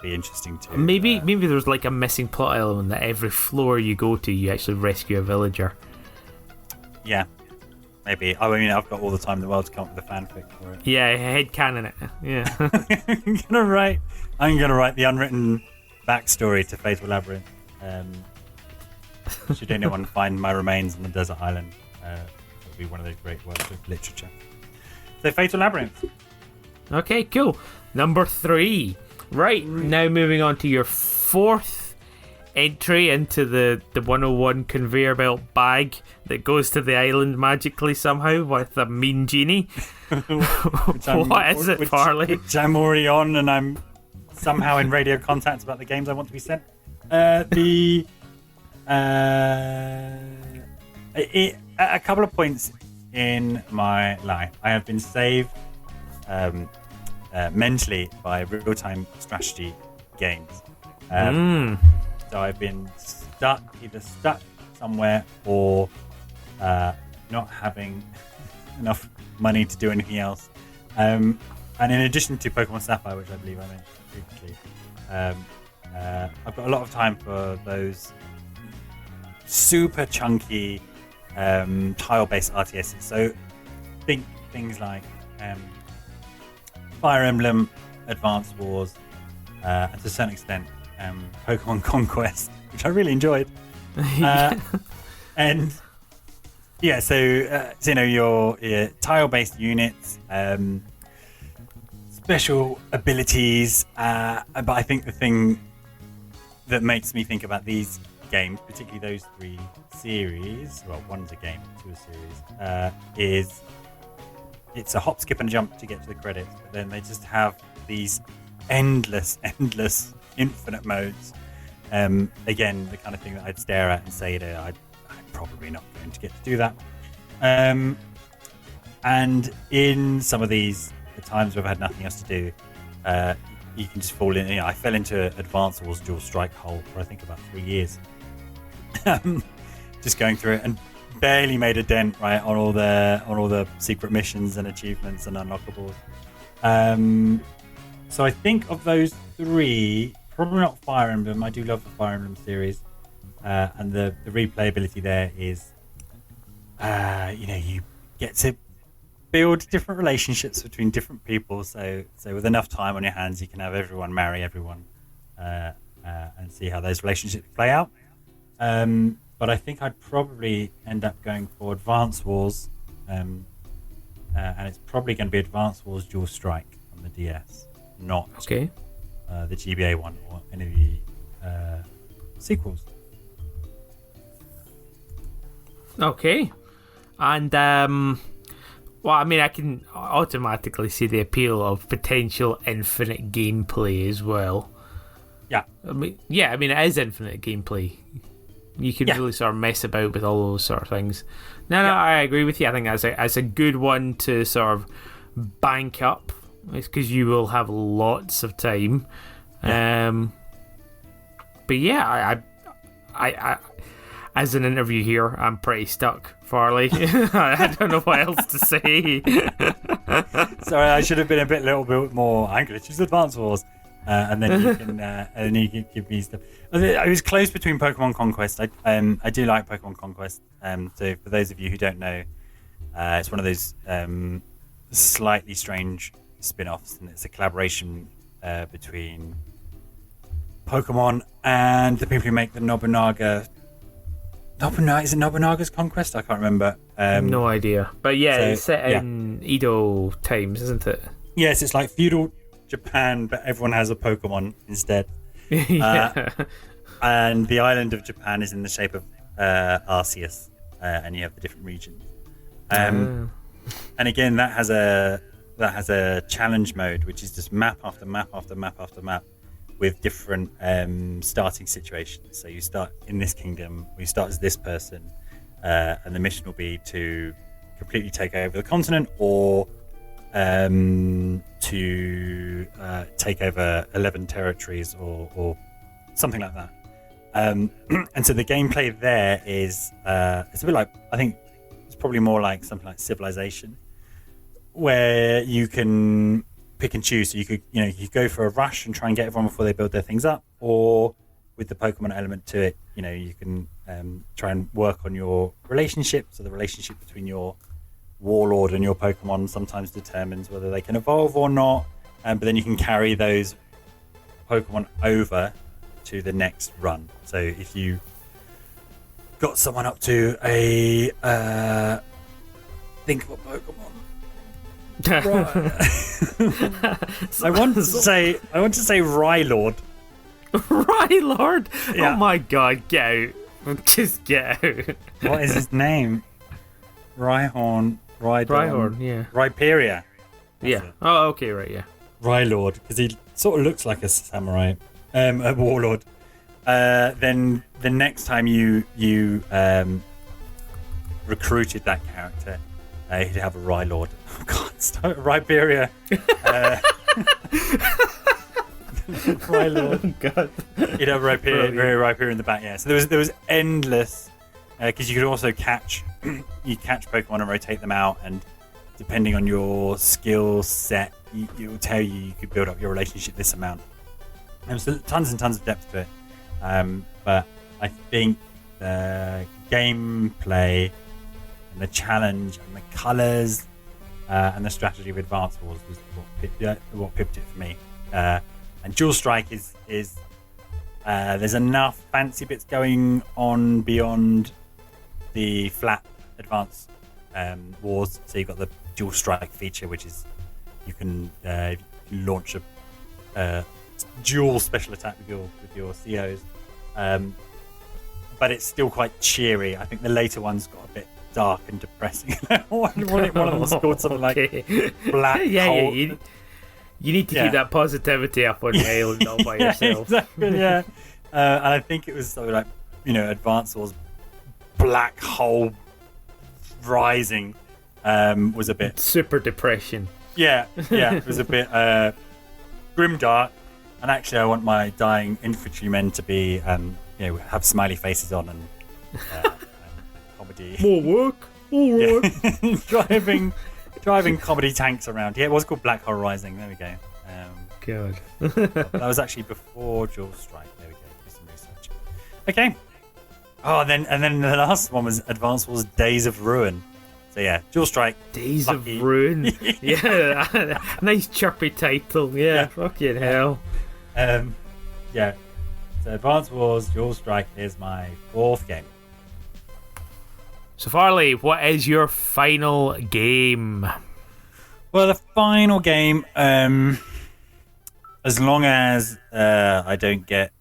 be interesting too. Maybe there's like a missing plot element that every floor you go to, you actually rescue a villager. Yeah, maybe. I've got all the time in the world to come up with a fanfic for it. Yeah, headcanon it. Yeah. I'm gonna write the unwritten backstory to Fatal Labyrinth. Should anyone find my remains on the desert island, it'll be one of those great works of literature. So Fatal Labyrinth. Okay, cool. Number 3. Right, now moving on to your 4th entry into the 101 conveyor belt bag that goes to the island magically somehow with a mean genie. What is it, Farley? Which I'm already on, and I'm somehow in radio contact about the games I want to be sent. At a couple of points in my life, I have been saved mentally by real-time strategy games. So I've been either stuck somewhere or not having enough money to do anything else. And in addition to Pokemon Sapphire, which I believe I mentioned previously, I've got a lot of time for those super chunky tile-based RTSs. So think things like Fire Emblem, Advance Wars, and to a certain extent Pokemon Conquest, which I really enjoyed. And yeah, so your tile-based units, special abilities, but I think the thing that makes me think about these games, particularly those 3 series, well, one's a game, 2 a series, is it's a hop, skip, and jump to get to the credits, but then they just have these endless, infinite modes. Again, the kind of thing that I'd stare at and say that I'm probably not going to get to do that. And in some of these, the times where I've had nothing else to do, you can just fall in. I fell into Advance Wars Dual Strike hole for I think about 3 years. Just going through it and barely made a dent on all the secret missions and achievements and unlockables. So I think of those 3, probably not Fire Emblem. I do love the Fire Emblem series, and the replayability there is, you get to build different relationships between different people. So with enough time on your hands, you can have everyone marry everyone, and see how those relationships play out. But I think I'd probably end up going for Advance Wars, and it's probably going to be Advance Wars Dual Strike on the DS, not the GBA one or any of the sequels. Okay. And well, I mean, I can automatically see the appeal of potential infinite gameplay as well. Yeah. I mean, it is infinite gameplay. You can really sort of mess about with all those sort of things. No, I agree with you. I think that's a good one to sort of bank up. It's because you will have lots of time. Yeah. But yeah, I as an interview here, I'm pretty stuck, Farley. I don't know what else to say. Sorry, I should have been a little bit more. I'm going to choose Advance Wars, and then you can give me stuff. I was close between Pokemon Conquest. I do like Pokemon Conquest. So for those of you who don't know, it's one of those slightly strange spin-offs, and it's a collaboration between Pokemon and the people who make the Nobunaga. Is it Nobunaga's Conquest? I can't remember. No idea. But it's set in Edo times, isn't it? Yes, it's like feudal Japan, but everyone has a Pokemon instead. And the island of Japan is in the shape of Arceus, and you have the different regions. And again, that has a challenge mode, which is just map after map after map after map, with different starting situations. So you start in this kingdom, you start as this person, and the mission will be to completely take over the continent, or to take over 11 territories, or something like that. And so the gameplay there is it's a bit like, I think it's probably more like something like Civilization, where you can pick and choose. So you could go for a rush and try and get everyone before they build their things up, or with the Pokemon element to it, you can try and work on your relationship. So the relationship between your warlord and your Pokemon sometimes determines whether they can evolve or not, but then you can carry those Pokemon over to the next run. So if you got someone up to a think of a Pokemon. Right. I want to say Rylord. Rylord? Yeah. Oh my god, get out. Just get out. What is his name? Rhyhorn, yeah. Rhyperia. Yeah. It. Oh, okay, right, yeah. Rylord, because he sort of looks like a samurai, a warlord. Then the next time you recruited that character, he'd have a Rylord. Oh God, stop, Rhyperia. Rylord. Oh God. He'd have Rhyperia in the back. Yeah. So there was endless, because you could also catch Pokemon and rotate them out, and depending on your skill set, it will tell you could build up your relationship this amount. And so tons and tons of depth to it. But I think the gameplay and the challenge and the colours and the strategy of Advance Wars was what pipped it for me. And Dual Strike is there's enough fancy bits going on beyond the flat Advance Wars. So you've got the dual strike feature, which is you can launch a dual special attack with your COs. But it's still quite cheery. I think the later one's got a bit dark and depressing. one of them's called something like Black Hole. You need to keep that positivity up on the island all by yourself. Exactly, yeah. And I think it was something like, Advance Wars Black Hole Rising was a bit... Super depression. Yeah, it was a bit grimdark. And actually I want my dying infantrymen to be, have smiley faces on and comedy. More work. Driving comedy tanks around. Yeah, it was called Black Hole Rising. There we go. God. That was actually before Dual Strike. There we go. Do some research. Okay. Oh, and then the last one was Advance Wars Days of Ruin. So yeah, Dual Strike. Days of Ruin. Yeah, nice chirpy title. Yeah, fucking hell. Yeah. So Advance Wars Dual Strike is my 4th game. So Farley, what is your final game? Well, the final game, as long as I don't get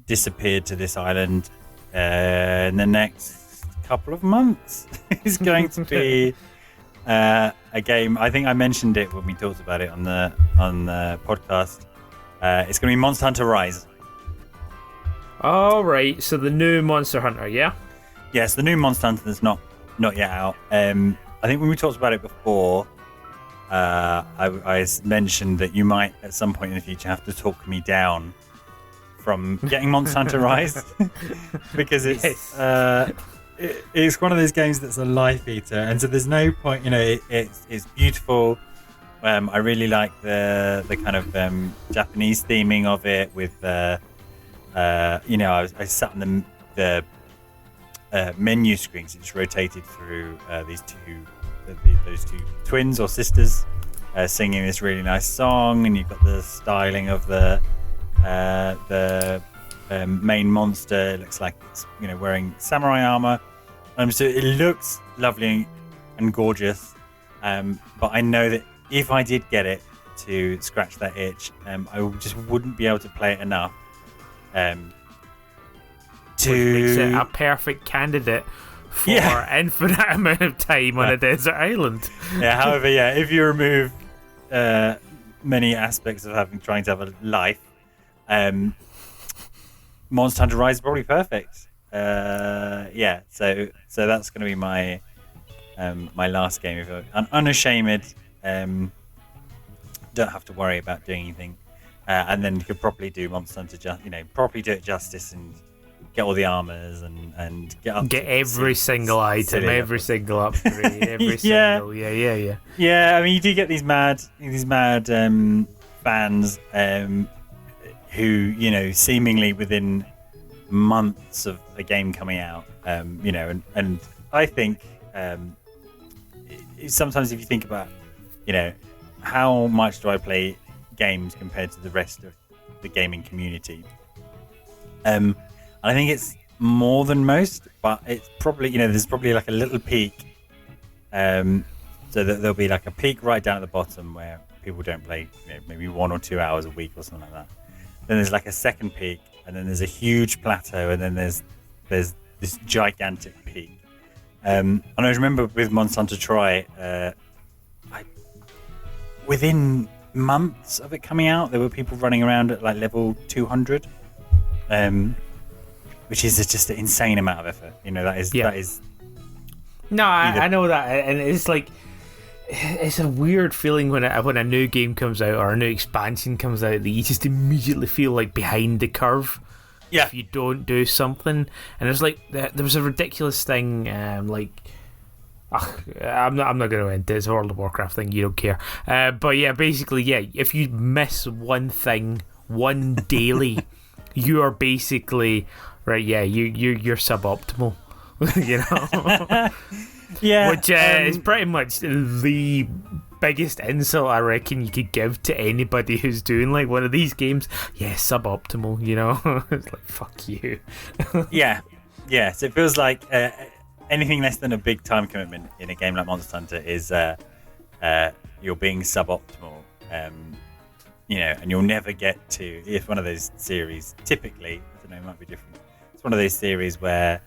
disappeared to this island in the next couple of months, is going to be a game. I think I mentioned it when we talked about it on the podcast. It's going to be Monster Hunter Rise. All right, so the new Monster Hunter, yeah? Yes, the new Monster Hunter that's not yet out. I think when we talked about it before, I mentioned that you might at some point in the future have to talk me down from getting Monster Hunter Rise because it's it's one of those games that's a life eater, and so there's no point. It's beautiful. I really like the kind of Japanese theming of it with I sat on the menu screens. It's rotated through those two twins or sisters singing this really nice song, and you've got the styling of the main monster. It looks like it's wearing samurai armor, so it looks lovely and gorgeous. But I know that if I did get it to scratch that itch, I just wouldn't be able to play it enough. Which makes it a perfect candidate for infinite amount of time on a desert island. However, if you remove many aspects of trying to have a life, Monster Hunter Rise is probably perfect. So that's going to be my my last game. If unashamed, don't have to worry about doing anything, and then you could properly do Monster Hunter, properly do it justice and get all the armors and get every single item, every single upgrade, every single yeah. I mean, you do get these mad fans who seemingly within months of a game coming out, and I think sometimes if you think about how much do I play games compared to the rest of the gaming community, I think it's more than most, but it's probably there's probably like a little peak, so that there'll be like a peak right down at the bottom where people don't play maybe 1 or 2 hours a week or something like that. Then there's like a second peak, and then there's a huge plateau, and then there's this gigantic peak. And I remember with Monster Hunter Tri, within months of it coming out, there were people running around at like level 200. Which is just an insane amount of effort. That is. No, I know that, and it's like it's a weird feeling when a new game comes out or a new expansion comes out that you just immediately feel like behind the curve. Yeah. If you don't do something, and there's like there was a ridiculous thing I'm not going to end it. It's a World of Warcraft thing. You don't care. But yeah, basically, if you miss one thing, one daily, you are basically. Right, you're suboptimal, which is pretty much the biggest insult I reckon you could give to anybody who's doing like one of these games. Suboptimal, it's like fuck you. So it feels like anything less than a big time commitment in a game like Monster Hunter is you're being suboptimal. And you'll never get to. It's one of those series. Typically, I don't know, it might be different. It's one of those series where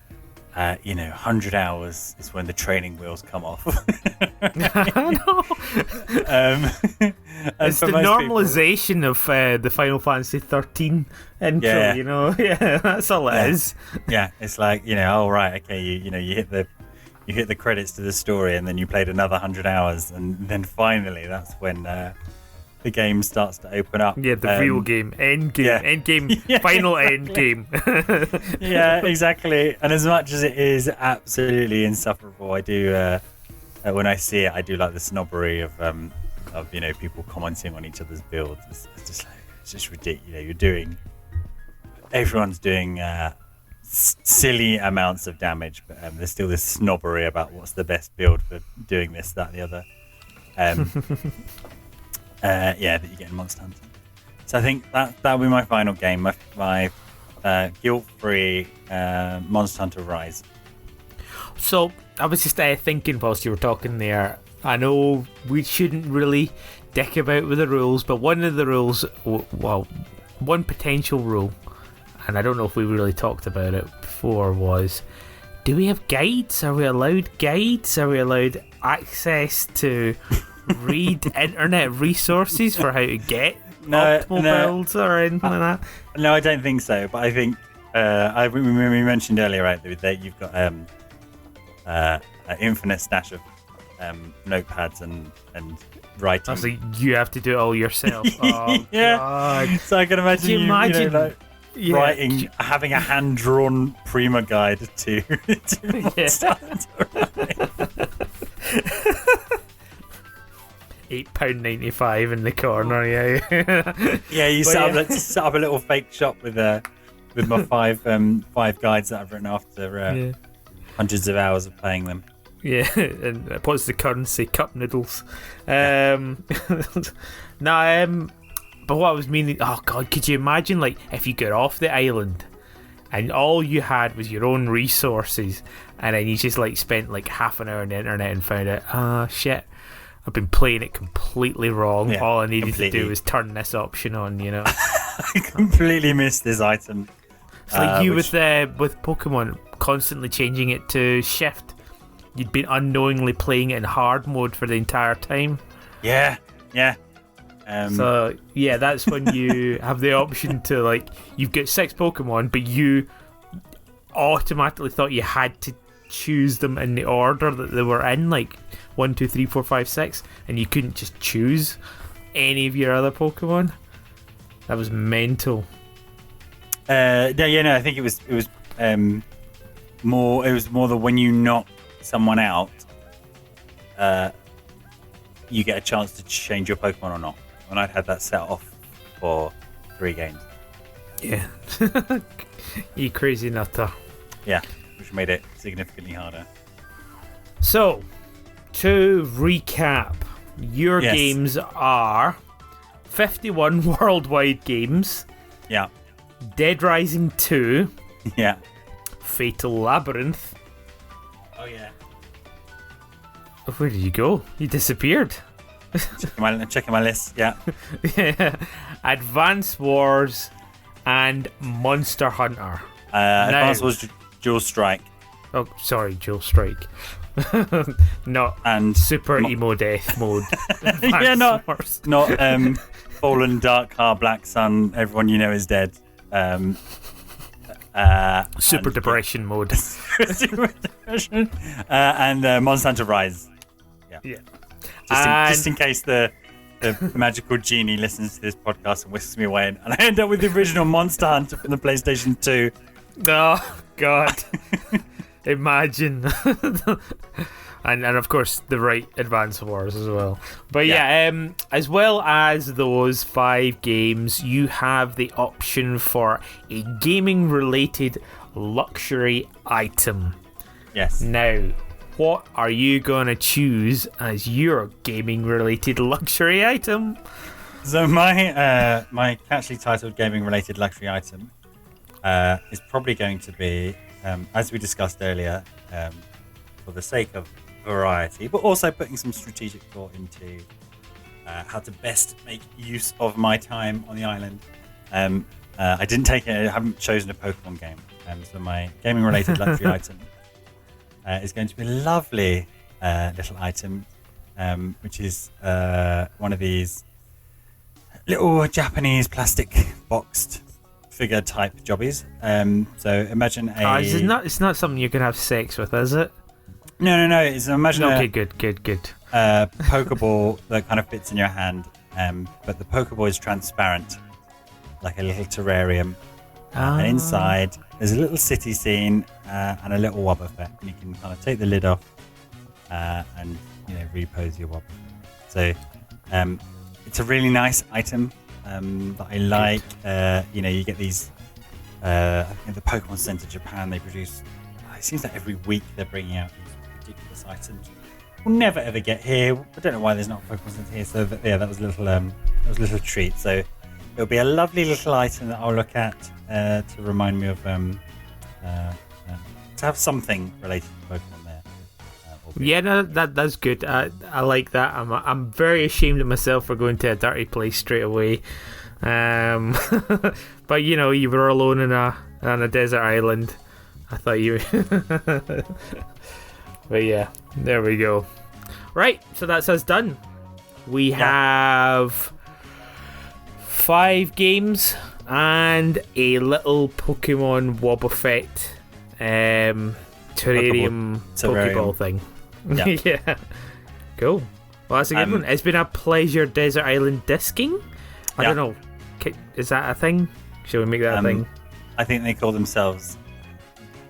100 hours is when the training wheels come off. It's the normalization of the Final Fantasy 13 intro, Yeah, that's all it is. Yeah, it's like, oh right, okay, you hit the credits to the story, and then you played another 100 hours, and then finally that's when the game starts to open up. Yeah, the real game, end game, final exactly. end game. Yeah, exactly. And as much as it is absolutely insufferable, I do when I see it, I do like the snobbery of people commenting on each other's builds. It's just ridiculous. Everyone's doing silly amounts of damage, but there's still this snobbery about what's the best build for doing this, that, and the other. That you get in Monster Hunter. So I think that'll be my final game, my guilt-free Monster Hunter Rise. So I was just thinking whilst you were talking there, I know we shouldn't really dick about with the rules, but one of the rules, one potential rule, and I don't know if we really talked about it before, was, do we have guides? Are we allowed guides? Are we allowed access to read internet resources for how to get optimal builds or anything like that? No, I don't think so. But I think we mentioned earlier, right, that you've got an infinite stash of notepads and writing. So you have to do it all yourself. Oh, yeah. God. So I can imagine you imagine writing, having a hand-drawn Prima guide to £8.95 in the corner, yeah. Yeah, you set up a little fake shop with my five guides that I've written after hundreds of hours of playing them. Yeah, and what's the currency? Cup noodles. But what I was meaning, oh God, could you imagine if you got off the island and all you had was your own resources, and then you just spent half an hour on the internet and found out, shit, I've been playing it completely wrong. Yeah, all I needed to do was turn this option on, I completely missed this item. It's like you with Pokemon constantly changing it to shift. You'd been unknowingly playing it in hard mode for the entire time. Yeah. So yeah, that's when you have the option to you've got 6 Pokemon, but you automatically thought you had to choose them in the order that they were in, 1, 2, 3, 4, 5, 6, and you couldn't just choose any of your other Pokemon. That was mental. I think it was more. It was more that when you knock someone out, you get a chance to change your Pokemon or not. And I'd had that set off for 3 games. Yeah. You crazy nutter. Yeah, which made it significantly harder. So, to recap, your games are 51 worldwide games. Yeah. Dead Rising 2. Yeah. Fatal Labyrinth. Oh, yeah. Where did you go? You disappeared. Checking my list, yeah. Advance Wars and Monster Hunter. Advance Wars Dual Strike. Oh, sorry, Dual Strike. Not and Super Emo Death mode. Not Fallen Dark Heart Black Sun. Everyone you know is dead. Super Depression mode. Super Depression. And Monster Hunter Rise. Yeah. Just in case the magical genie listens to this podcast and whisks me away, and I end up with the original Monster Hunter from the PlayStation 2. Oh, God. Imagine. and of course, the right Advance Wars as well. But as well as those 5 games, you have the option for a gaming-related luxury item. Yes. Now, what are you going to choose as your gaming-related luxury item? So my catchily titled gaming-related luxury item is probably going to be, as we discussed earlier, for the sake of variety, but also putting some strategic thought into how to best make use of my time on the island. I didn't take it. I haven't chosen a Pokemon game, so my gaming-related luxury item is going to be a lovely little item, which is one of these little Japanese plastic boxed figure type jobbies. So imagine a. It's not something you can have sex with, is it? No. It's imagine good. Pokeball that kind of fits in your hand, but the Pokeball is transparent, like a little terrarium. And inside there's a little city scene and a little Wobbuffet, and you can kind of take the lid off and repose your Wobbuffet. So it's a really nice item that I like. You get these. I think the Pokemon Center Japan, they produce. It seems like every week they're bringing out these ridiculous items. We'll never ever get here. I don't know why there's not a Pokemon Center here. So that was a little treat. So it'll be a lovely little item that I'll look at to remind me of to have something related to Pokemon there. Yeah, no, that's good. I like that. I'm very ashamed of myself for going to a dirty place straight away. But you were alone on a desert island. I thought you. But yeah, there we go. Right, so that's us done. We have 5 games and a little Pokemon Wobbuffet terrarium Pokeball thing. Yeah. Yeah. Cool. Well, that's a good one. It's been a pleasure desert island disking. I don't know. Is that a thing? Shall we make that a thing? I think they call themselves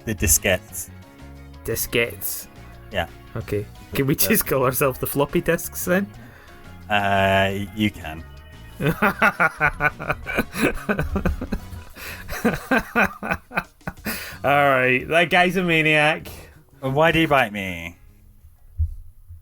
the diskettes. Diskettes. Yeah. Okay. Can we just call ourselves the floppy disks then? You can. Alright, that guy's a maniac. Why do you bite me?